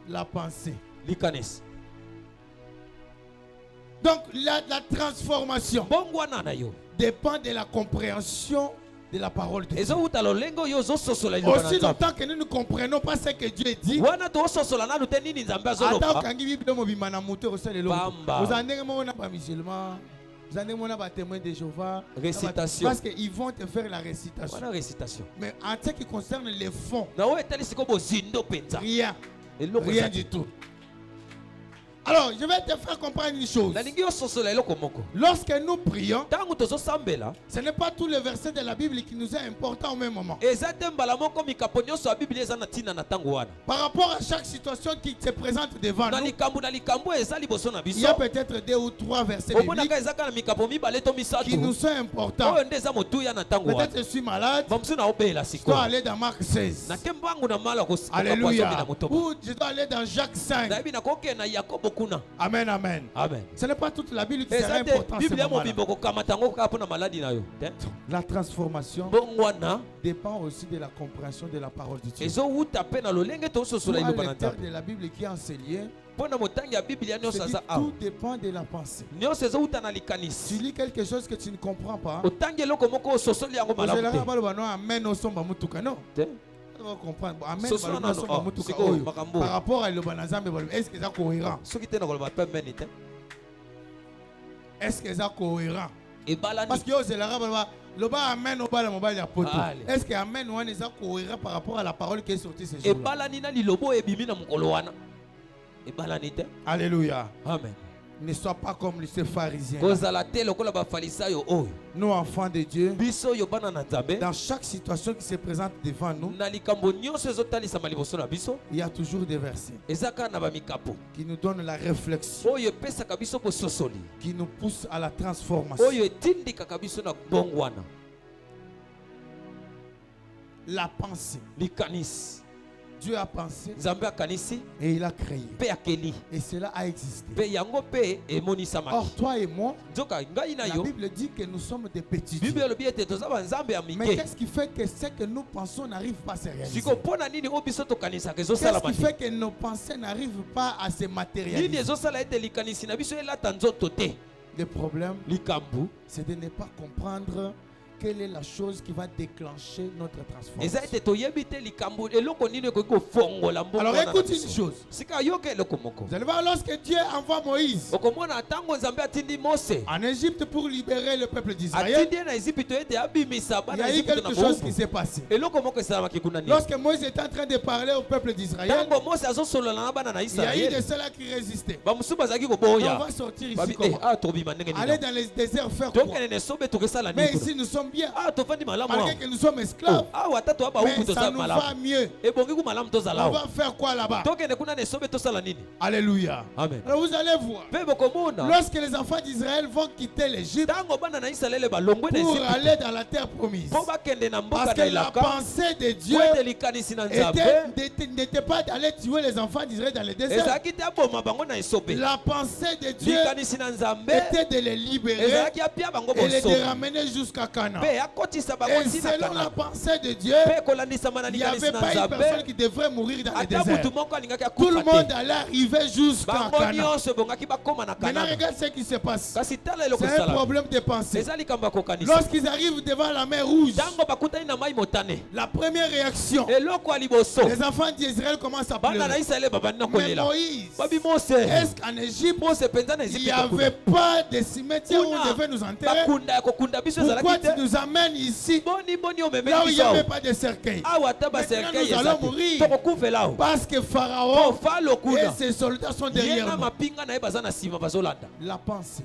La pensée. Donc la transformation dépend de la compréhension de la parole de Dieu. Aussi longtemps que nous ne comprenons pas ce que Dieu dit, vous allez des témoins de Jéhovah. Récitation. Parce qu'ils vont te faire la récitation. Mais en ce qui concerne les fonds, rien du tout. Alors, je vais te faire comprendre une chose. Lorsque nous prions, ce n'est pas tous les versets de la Bible qui nous est important au même moment. Par rapport à chaque situation qui se présente devant nous, il y a peut-être 2 ou 3 versets bibliques qui nous sont importants. Peut-être je suis malade, je dois aller dans Marc 16. Alléluia. Ou je dois aller dans Jacques 5. Amen, amen. Amen. Ce n'est pas toute la Bible qui sera importante. La transformation dépend aussi de la compréhension de la parole de Dieu. Pour un lecteur de la Bible qui est enseigné, tout dépend de la pensée. Tu lis quelque chose que tu ne comprends pas, comprendre. Amen. Par rapport à est-ce que c'est cohérent? Est-ce que c'est cohérent? Parce que c'est le bas amen au bas la mobile poto. Est-ce que amen ou est cohérent par rapport à la parole qui est sortie ce jour? Alléluia. Amen. Ne sois pas comme ces pharisiens. Nous, enfants de Dieu, dans chaque situation qui se présente devant nous, il y a toujours des versets qui nous donnent la réflexion, qui nous poussent à la transformation. La pensée. Dieu a pensé et il a créé. Et cela a existé. Or, toi et moi, la Bible dit que nous sommes des petits dieux. Mais qu'est-ce qui fait que ce que nous pensons n'arrive pas à se réaliser? Qu'est-ce qui fait que nos pensées n'arrivent pas à se matérialiser? Le problème, c'est de ne pas comprendre quelle est la chose qui va déclencher notre transformation. Alors écoute une chose. Vous allez voir, lorsque Dieu envoie Moïse en Égypte pour libérer le peuple d'Israël, il y a eu quelque chose qui s'est passé. Lorsque Moïse était en train de parler au peuple d'Israël, il y a eu de ceux-là qui résistaient. On va sortir ici comment? Aller dans les déserts faire quoi? Mais ici nous sommes bien. Malgré que nous sommes esclaves, mais ça nous va mieux. On va faire quoi là-bas? Alléluia. Amen. Alors vous allez voir, lorsque les enfants d'Israël vont quitter l'Égypte pour aller dans la terre promise, parce que la pensée de Dieu n'était pas d'aller tuer les enfants d'Israël dans le désert. La pensée de Dieu était de les libérer et les ramener jusqu'à Canaan. Et selon la pensée de Dieu, il n'y avait pas une personne qui devrait mourir dans le désert. Tout le monde allait arriver jusqu'à Canaan. Maintenant, regarde ce qui se passe. C'est un problème de pensée. Lorsqu'ils arrivent devant la mer Rouge, la première réaction, les enfants d'Israël commencent à pleurer. Mais Moïse, est-ce qu'en Égypte, il n'y avait pas de cimetière où on devait nous enterrer? Pourquoi tu nous amènes ici là où il n'y avait pas de cercueil? Maintenant nous allons mourir parce que Pharaon et ses soldats sont derrière nous. La pensée.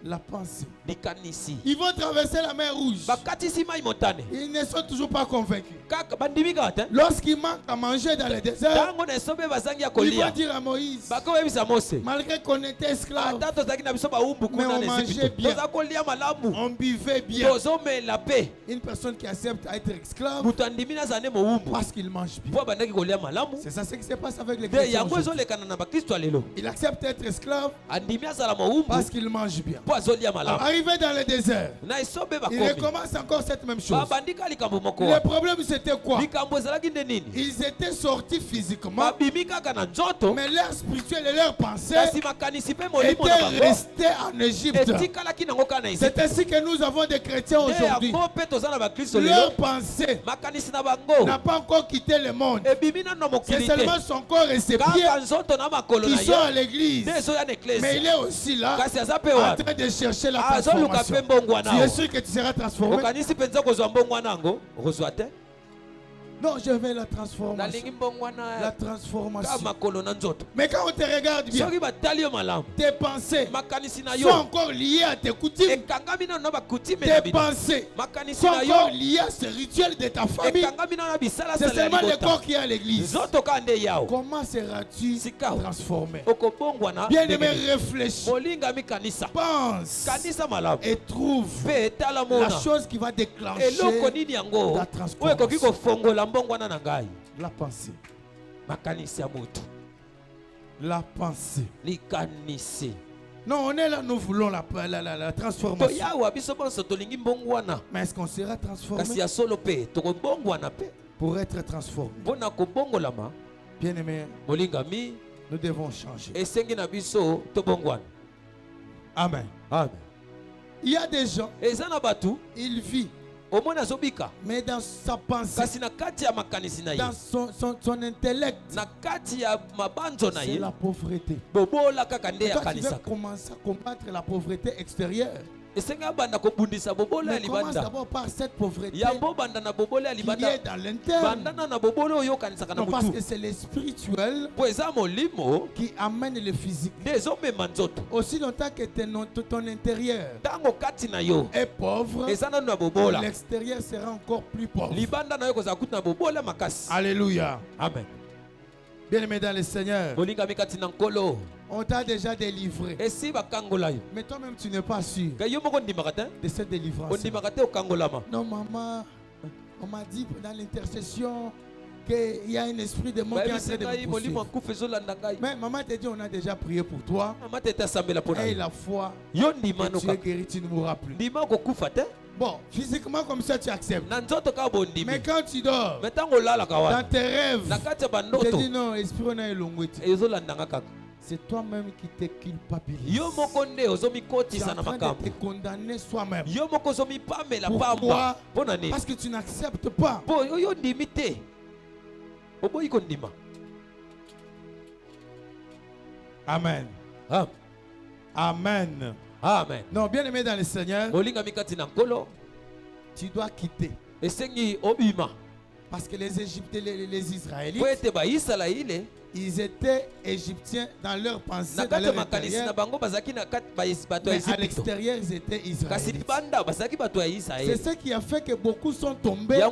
La pensée. Ils vont traverser la mer Rouge. Ils ne sont toujours pas convaincus. Lorsqu'ils manquent à manger dans le désert, ils vont dire à Moïse, malgré qu'on était esclaves, mais on mangeait bien, on buvait bien. Une personne qui accepte à être esclave parce qu'il mange bien. C'est ça ce qui se passe avec les chrétiens. Il accepte d'être esclave parce qu'il mange bien. Arrivé dans le désert, il recommence encore cette même chose. Le problème c'était quoi? Ils étaient sortis physiquement, mais leur spirituel et leur pensée étaient restés en Égypte. C'est ainsi que nous avons des chrétiens aujourd'hui. Leur pensée n'a pas encore quitté le monde. C'est seulement son corps et ses pieds qui sont à l'église. Mais il est aussi là en train de chercher la transformation. Tu es sûr que tu seras transformé? Non, je veux la transformation. La transformation. Mais quand on te regarde bien, tes pensées sont encore liées à tes coutumes. Tes pensées sont encore liées à ce rituel de ta famille. C'est seulement le corps qui est à l'église. Comment seras-tu transformé? Bien aimé, réfléchis. Pense et trouve la chose qui va déclencher la transformation. La pensée. La pensée. Non, on est là, nous voulons la transformation. Mais est-ce qu'on sera transformé? Pour être transformé, bien aimé, nous devons changer. Amen. Il y a des gens, ils vivent, mais dans sa pensée, dans son intellect, c'est la pauvreté. Et toi, tu veux commencer à combattre la pauvreté extérieure. Mais commence d'abord par cette pauvreté qui est dans l'interne. Non, parce que c'est le spirituel qui amène le physique. Aussi longtemps que ton intérieur est pauvre, l'extérieur sera encore plus pauvre. Alléluia. Amen. Bien aimé dans le Seigneur, on t'a déjà délivré. Mais toi-même, tu n'es pas sûr de cette délivrance. Non, maman, on m'a dit dans l'intercession qu'il y a un esprit de mort qui est en train de me poursuivre. Mais maman t'a dit, on a déjà prié pour toi. Et la foi que tu es guéri, tu ne mourras plus. Bon, physiquement comme ça tu acceptes. Mais quand tu dors, dans tes rêves, tu te dis non, esprit on a élongoué. C'est toi-même qui te culpabilise. Tu es en train de te condamner soi-même. Pourquoi? Parce que tu n'acceptes pas. Amen. Amen. Amen. Non, bien aimé dans le Seigneur, tu dois quitter. Parce que les Égyptiens, les Israélites, ils étaient égyptiens dans leur pensée, dans leur intérieur, mais à l'extérieur, ils étaient israélites. C'est ce qui a fait que beaucoup sont tombés en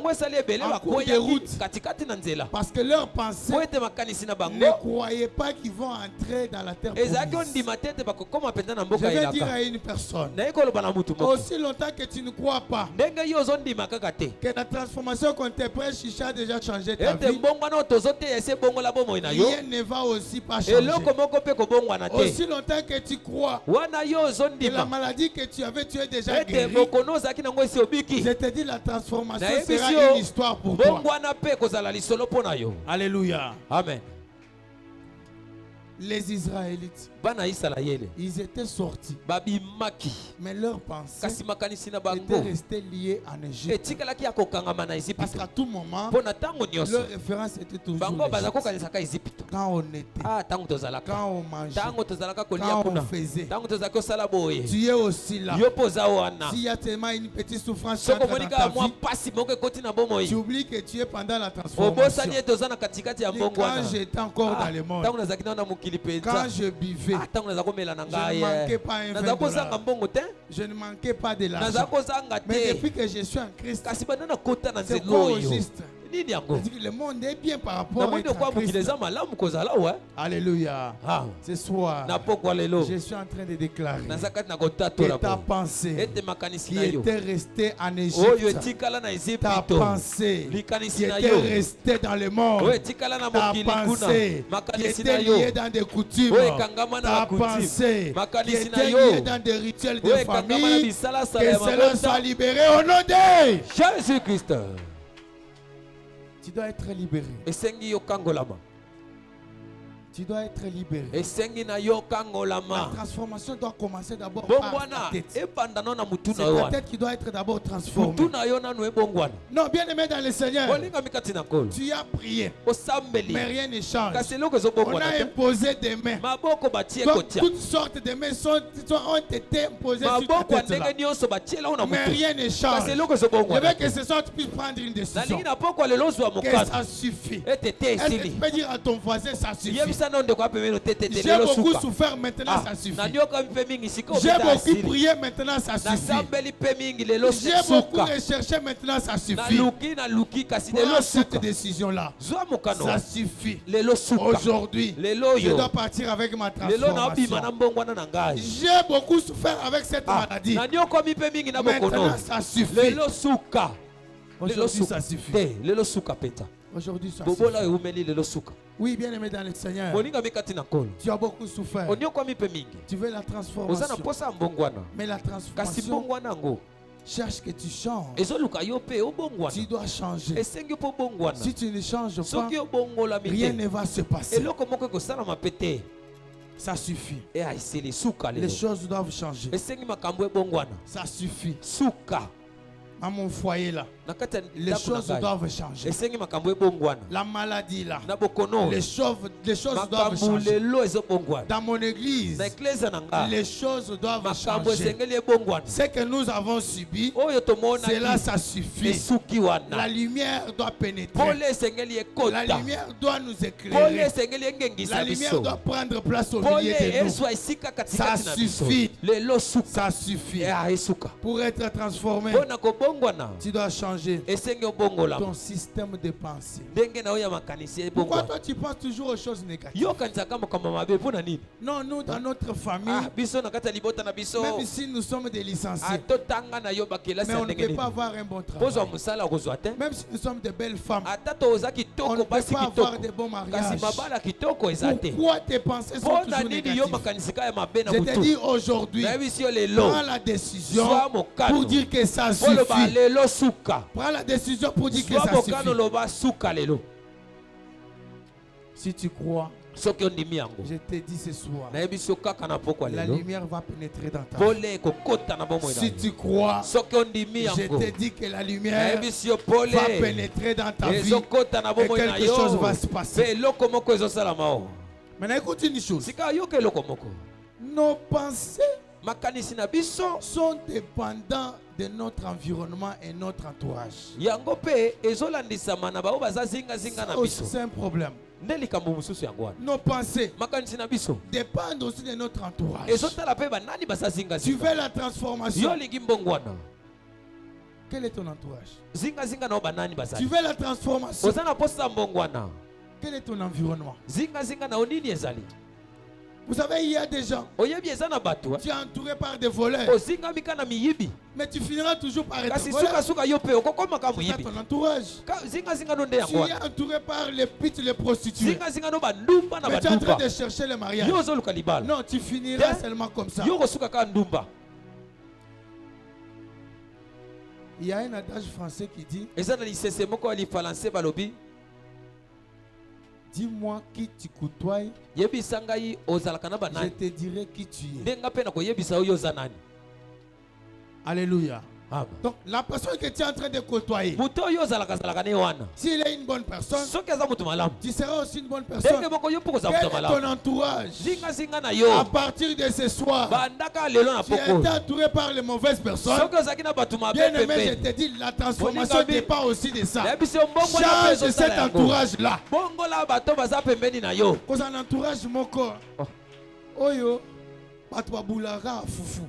cours de route. Parce que leur pensée ne croyait pas qu'ils vont entrer dans la terre promise. Je vais dire à une personne, aussi longtemps que tu ne crois pas que la transformation qu'on te prêche a déjà changé ta vie, rien ne va aussi pas changer. Aussi longtemps que tu crois que la maladie que tu avais, tu es déjà guéri, je te dis la transformation sera une histoire pour toi. Alléluia. Amen. Les Israélites, ils étaient sortis, mais leur pensée était restée liée en Égypte. Parce qu'à tout moment, leur référence était toujours l'Égypte. Quand on était, quand on mangeait, quand on faisait, tu es aussi là. S'il y a tellement une petite souffrance dans ta vie, tu oublies que tu es pendant la transformation. Quand j'étais encore dans le monde, quand je buvais, je ne manquais pas un verre. Je ne manquais pas de l'argent. Mais depuis que je suis en Christ, c'est quoi au juste? Le monde est bien par rapport à Christ. Alléluia. Ce soir, je suis en train de déclarer que ta pensée qui était restée en Égypte, ta pensée qui était restée dans le monde, ta pensée qui était liée dans des coutumes, ta pensée qui était liée dans des rituels de famille, que cela soit libéré au nom de Jésus-Christ. Tu dois être libéré. Tu dois être libéré. La transformation doit commencer d'abord par ta tête. C'est ta tête qui doit être d'abord transformée. Non, bien aimé dans le Seigneur, tu as prié, mais rien ne change. On a imposé des mains. Donc, toutes sortes de mains ont été imposées sur ta tête là. Mais rien ne change. Je veux que ce soir tu puisses prendre une décision. Que ça suffit. Est-ce que tu peux dire à ton voisin ça suffit? J'ai beaucoup souffert, maintenant ça suffit. J'ai beaucoup prié, maintenant ça suffit. J'ai beaucoup recherché, maintenant ça suffit. Prends cette décision-là. Ça suffit. Aujourd'hui, je dois partir avec ma transformation. J'ai beaucoup souffert avec cette maladie. Maintenant ça suffit. Aujourd'hui ça suffit. Aujourd'hui, ça suffit. Oui, bien aimé dans le Seigneur. Tu as beaucoup souffert. Tu veux la transformation. Mais la transformation cherche que tu changes. Tu dois changer. Si tu ne changes pas, rien ne va se passer. Ça suffit. Les choses doivent changer. Ça suffit. À mon foyer là, les choses doivent changer. La maladie là, les choses doivent changer. Dans mon église, les choses doivent changer. Ce que nous avons subi, cela ça suffit. La lumière doit pénétrer. La lumière doit nous éclairer. La lumière doit prendre place au milieu de nous. Ça suffit. Ça suffit. Pour être transformé, tu dois changer ton système de pensée. Pourquoi toi tu penses toujours aux choses négatives? Non, nous dans notre famille, même si nous sommes des licenciés, mais on ne peut pas avoir un bon travail. Même si nous sommes de belles femmes, on ne peut pas avoir de bons mariages. Pourquoi tes pensées sont toujours négatives? Je te dis aujourd'hui, prends la décision pour dire que ça suffit. Prends la décision pour dire que ça suffit. Si tu crois, je te dis ce soir, la lumière va pénétrer dans ta vie. Si tu crois, je te dis que la lumière va pénétrer dans ta vie et quelque chose va se passer. Maintenant écoute une chose. Nos pensées sont dépendants de notre environnement et notre entourage. C'est un problème. Nos pensées dépendent aussi de notre entourage. Tu veux la transformation. Quel est ton entourage? Tu veux la transformation. Quel est ton environnement? Vous savez, il y a des gens, tu es entouré par des voleurs, mais tu finiras toujours par être voleur. C'est ton entourage. Tu es entouré par les putes, les prostituées, mais tu es en train de chercher le mariage. Non, tu finiras seulement comme ça. Il y a un adage français qui dit: dis-moi qui tu côtoies, je te dirai qui tu es. Alléluia. Donc la personne que tu es en train de côtoyer, s'il est une bonne personne, tu seras aussi une bonne personne. Quel est ton entourage? À partir de ce soir, tu es entouré par les mauvaises personnes. Bien aimé, je te dis, la transformation dépend aussi de ça. Change cet entourage-là. Cause un entourage moko. Oyo, batwa boulara fufu.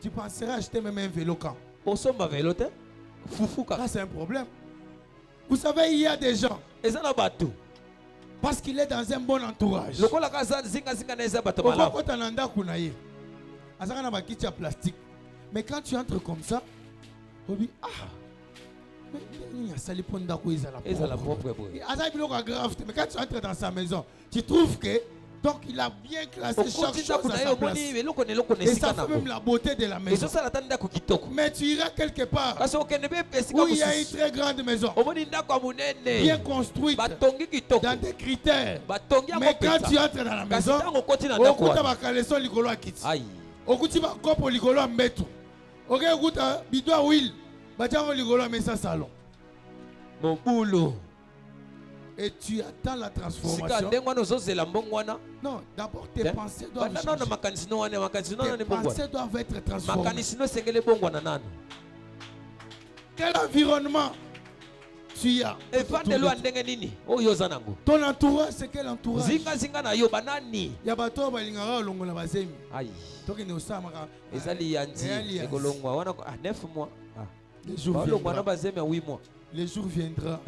Tu penseras acheter même un vélo quand? Ça c'est un problème. Vous savez, il y a des gens, parce qu'il est dans un bon entourage, mais quand tu entres comme ça, on dit ah, mais quand tu entres dans sa maison, tu trouves que donc il a bien classé chaque chose à sa place. Et ça fait même la beauté de la maison. Mais tu iras quelque part où il y a une très grande maison, bien construite, dans des critères. Mais quand tu entres dans la maison, mon boulot. Et tu attends la transformation. Non, d'abord tes pensées doivent changer. Tes pensées doivent être transformées. Quel environnement tu as? Ton entourage, c'est quel entourage? Il y a bateau balingara longola bazemi. Toki ne osamaka. Ezali yandi ekolongwa wana 9 mois. Les jours viendront. Les jours viendront.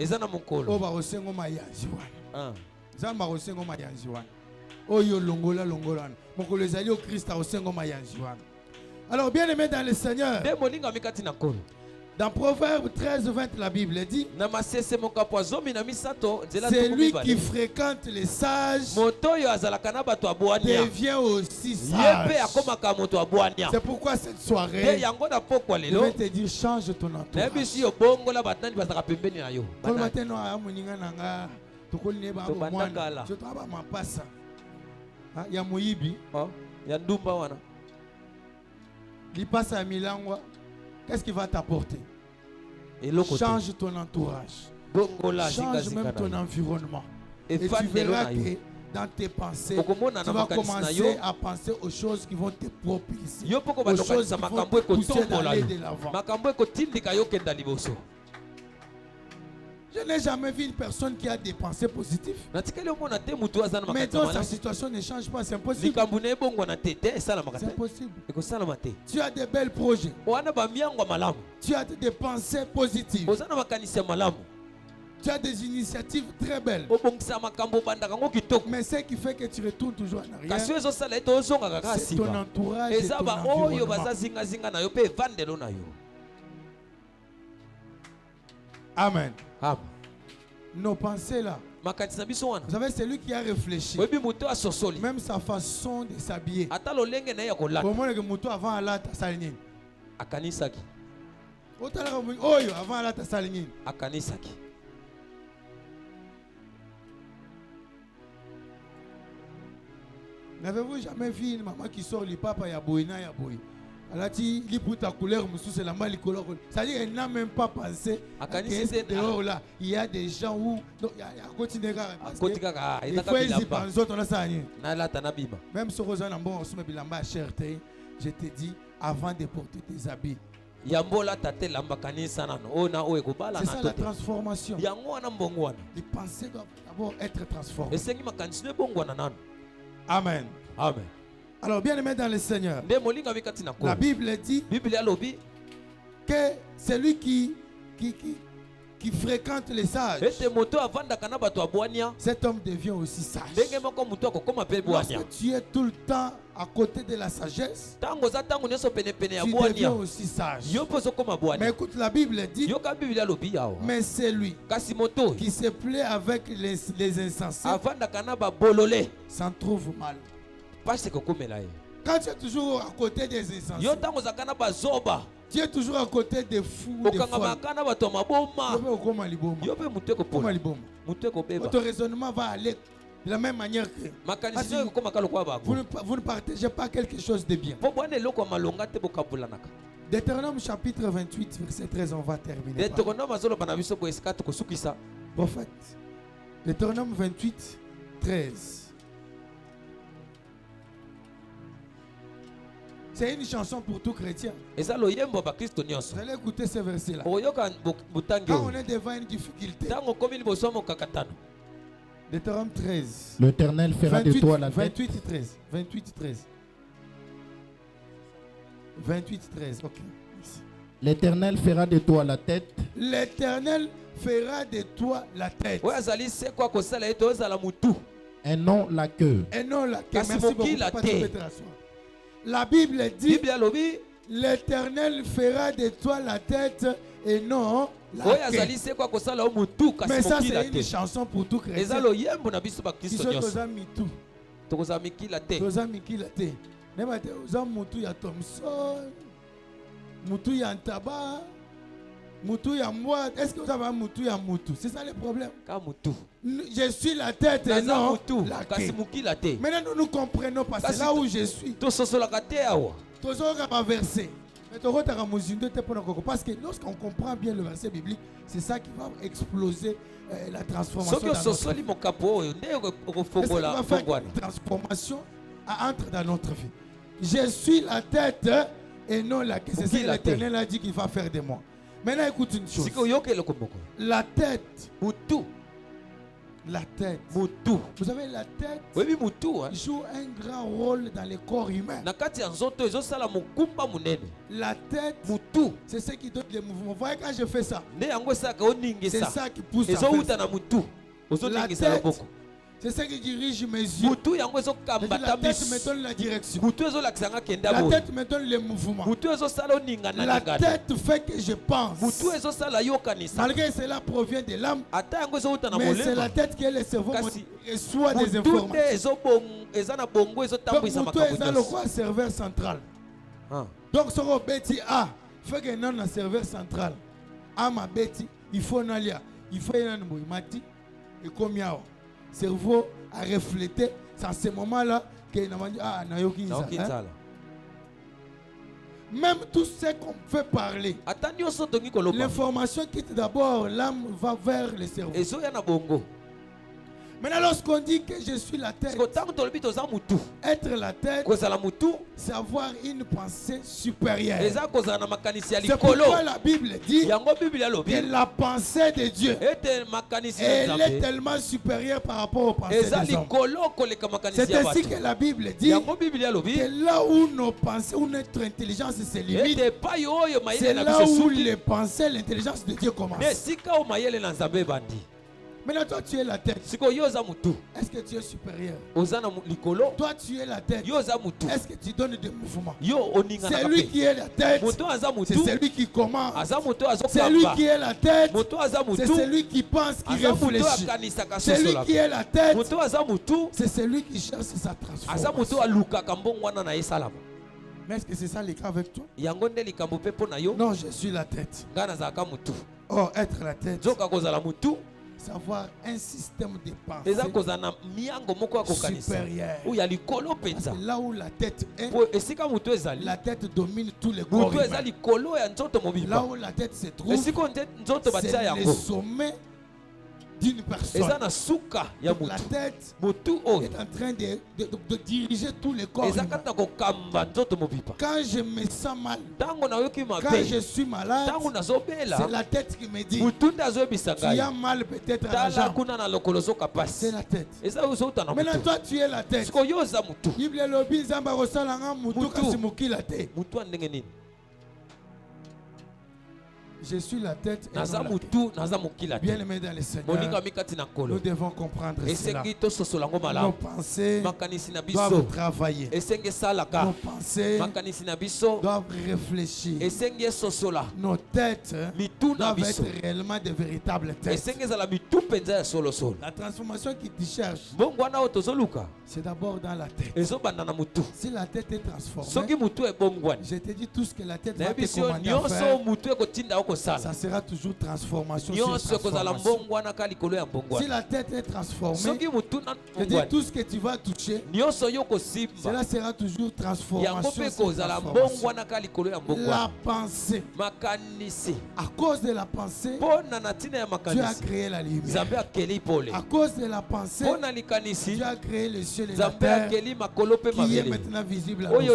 Oh ba osengo mayanzi wana. Zan ba osengo mayanzi wana. Oyo longola longola. Mokolo ezali au Christ osengo mayanzi wana. Alors bien aimé dans le Seigneur. Dans Proverbe 13:20, la Bible dit: c'est lui qui fréquente les sages devient aussi sage. C'est pourquoi cette soirée, je vais te dire, change ton entourage. Qu'est-ce qu'il va t'apporter? Change ton entourage. Change même ton environnement. Et tu verras que dans tes pensées, tu vas commencer à penser aux choses qui vont te propulser, aux choses qui vont te pousser d'aller de l'avant. Je n'ai jamais vu une personne qui a des pensées positives, mais dont sa situation ne change pas. C'est impossible. C'est impossible. Tu as des belles projets. Tu as des pensées positives. Tu as des initiatives très belles. Mais ce qui fait que tu retournes toujours en arrière, c'est ton entourage et ton environnement. Amen. Nos pensées là, vous savez, c'est lui qui a réfléchi. Même sa façon de s'habiller. Comment est-ce que Moutou avant Allah ta salinine? Akanisaki. Avant Allah ta salinine. Akanisaki. N'avez-vous jamais vu une maman qui sort le papa yaboina yaboy? Elle a dit, il pour ta couleur, c'est la mal couleur. C'est-à-dire qu'elle n'a même pas pensé que dehors là, il y a des gens où il y a continué à même si je te dis, avant de porter tes habits, c'est ça la transformation. Les pensées doivent d'abord être transformées. Amen. Amen. Alors bien aimé dans le Seigneur, la Bible dit que celui qui fréquente les sages, cet homme devient aussi sage. Lorsque tu es tout le temps à côté de la sagesse, tu deviens aussi sage. Mais écoute, la Bible dit, mais c'est lui qui se plaît avec les insensés s'en trouve mal. Quand tu es toujours à côté des insensés, tu es toujours à côté des fous, des folles, votre raisonnement va aller de la même manière que vous ne partagez pas quelque chose de bien. Deutéronome chapitre 28, verset 13, on va terminer. Prophète. Deutéronome 28, 13. C'est une chanson pour tout chrétien. Vous allez écouter ce verset-là. Quand on est devant une difficulté, Deutéronome 13. L'Éternel fera 28, de toi la tête. 28 et 13. 28 et 13. 28 et 13. Ok. L'Éternel fera de toi la tête. L'Éternel fera de toi la tête. Et non la queue. Et non la queue. Merci beaucoup. La Bible dit l'Éternel fera de toi la tête et non la queue. Mais ça c'est une chanson pour tout chrétien. Qui sont aux amis tout. Mutu ya Thompson, Mutu ya Ntaba, Mutu ya Mwa. Est-ce que vous avez Mutu ya Mutu? C'est ça le problème. Je suis la tête et non la queue. Maintenant nous comprenons parce que c'est là où je suis. Parce que lorsqu'on comprend bien le verset biblique, c'est ça qui va exploser la transformation. Transformation entre dans notre vie. Je suis la tête et non la queue. C'est ce que l'Éternel a dit qu'il va faire de moi. Maintenant écoute une chose. La tête. La tête. Vous savez, la tête joue un grand rôle dans le corps humain. La tête, c'est ce qui donne les mouvements. Vous voyez quand je fais ça, c'est ça qui pousse à faire ça. La tête, c'est ce qui dirige mes yeux. La tête me donne la direction. La tête me donne les mouvements. La tête fait que je pense. Malgré cela provient de l'âme. Mais c'est la tête qui est le cerveau qui reçoit des informations. Donc Moutou est le roi serveur central. Donc ce roi Betty A fait que non un serveur central. A ma Betty, il faut n'alia, il faut y aller mati et comme yao. Cerveau a reflété, c'est à ce moment-là que même tout ce qu'on fait parler, l'information quitte d'abord, l'âme va vers le cerveau. Maintenant, lorsqu'on dit que je suis la tête, être la tête, c'est avoir une pensée supérieure. C'est pourquoi la Bible dit que la pensée de Dieu, elle est tellement supérieure par rapport aux pensées des hommes. C'est ainsi que la Bible dit que là où nos pensées, où notre intelligence se limite, c'est là où les pensées, l'intelligence de Dieu commence. Maintenant, toi, tu es la tête. Est-ce que tu es supérieur? Toi, tu es la tête. Est-ce que tu donnes des mouvements? C'est lui qui est la tête. C'est celui qui commande. C'est lui qui est la tête. C'est celui qui pense, qui réfléchit. C'est lui qui est la tête. C'est celui qui cherche sa transformation. Mais est-ce que c'est ça le cas avec toi? Non, je suis la tête. Oh, être la tête. Savoir un système de pensée supérieur. Parce que là où la tête est, la tête domine tous les corps humains. Là où la tête se trouve, c'est le sommet d'une personne. La tête est en train de diriger tous les corps humains. Quand je me sens mal, quand je suis malade, c'est la tête qui me dit tu as mal peut-être à la jambe. C'est la tête. Maintenant toi tu es la tête. Je suis la tête et non la queue. Bien aimé dans le Seigneur, nous devons comprendre cela. Nos pensées doivent travailler. Nos pensées doivent réfléchir. Nos têtes doivent être réellement de véritables têtes. La transformation qui te cherche, c'est d'abord dans la tête. Si la tête est transformée, je te dis tout ce que la tête va te commander à faire, ça sera toujours transformation sur transformation. Si la tête est transformée, je dis tout ce que tu vas toucher, cela sera toujours transformation sur transformation. La pensée, à cause de la pensée, Dieu a créé la lumière. À cause de la pensée, Dieu a créé le ciel et la terre qui est maintenant visible à nos yeux.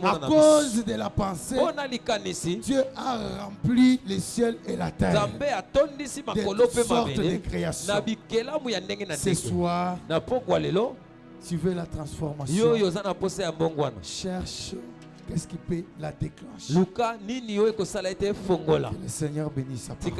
À cause de la pensée, Dieu a rempli remplit les cieux et la terre. Des sortes de créations. Ce soir, tu veux la transformation. Cherche qu'est-ce qui peut la déclencher. Que le Seigneur bénisse sa parole.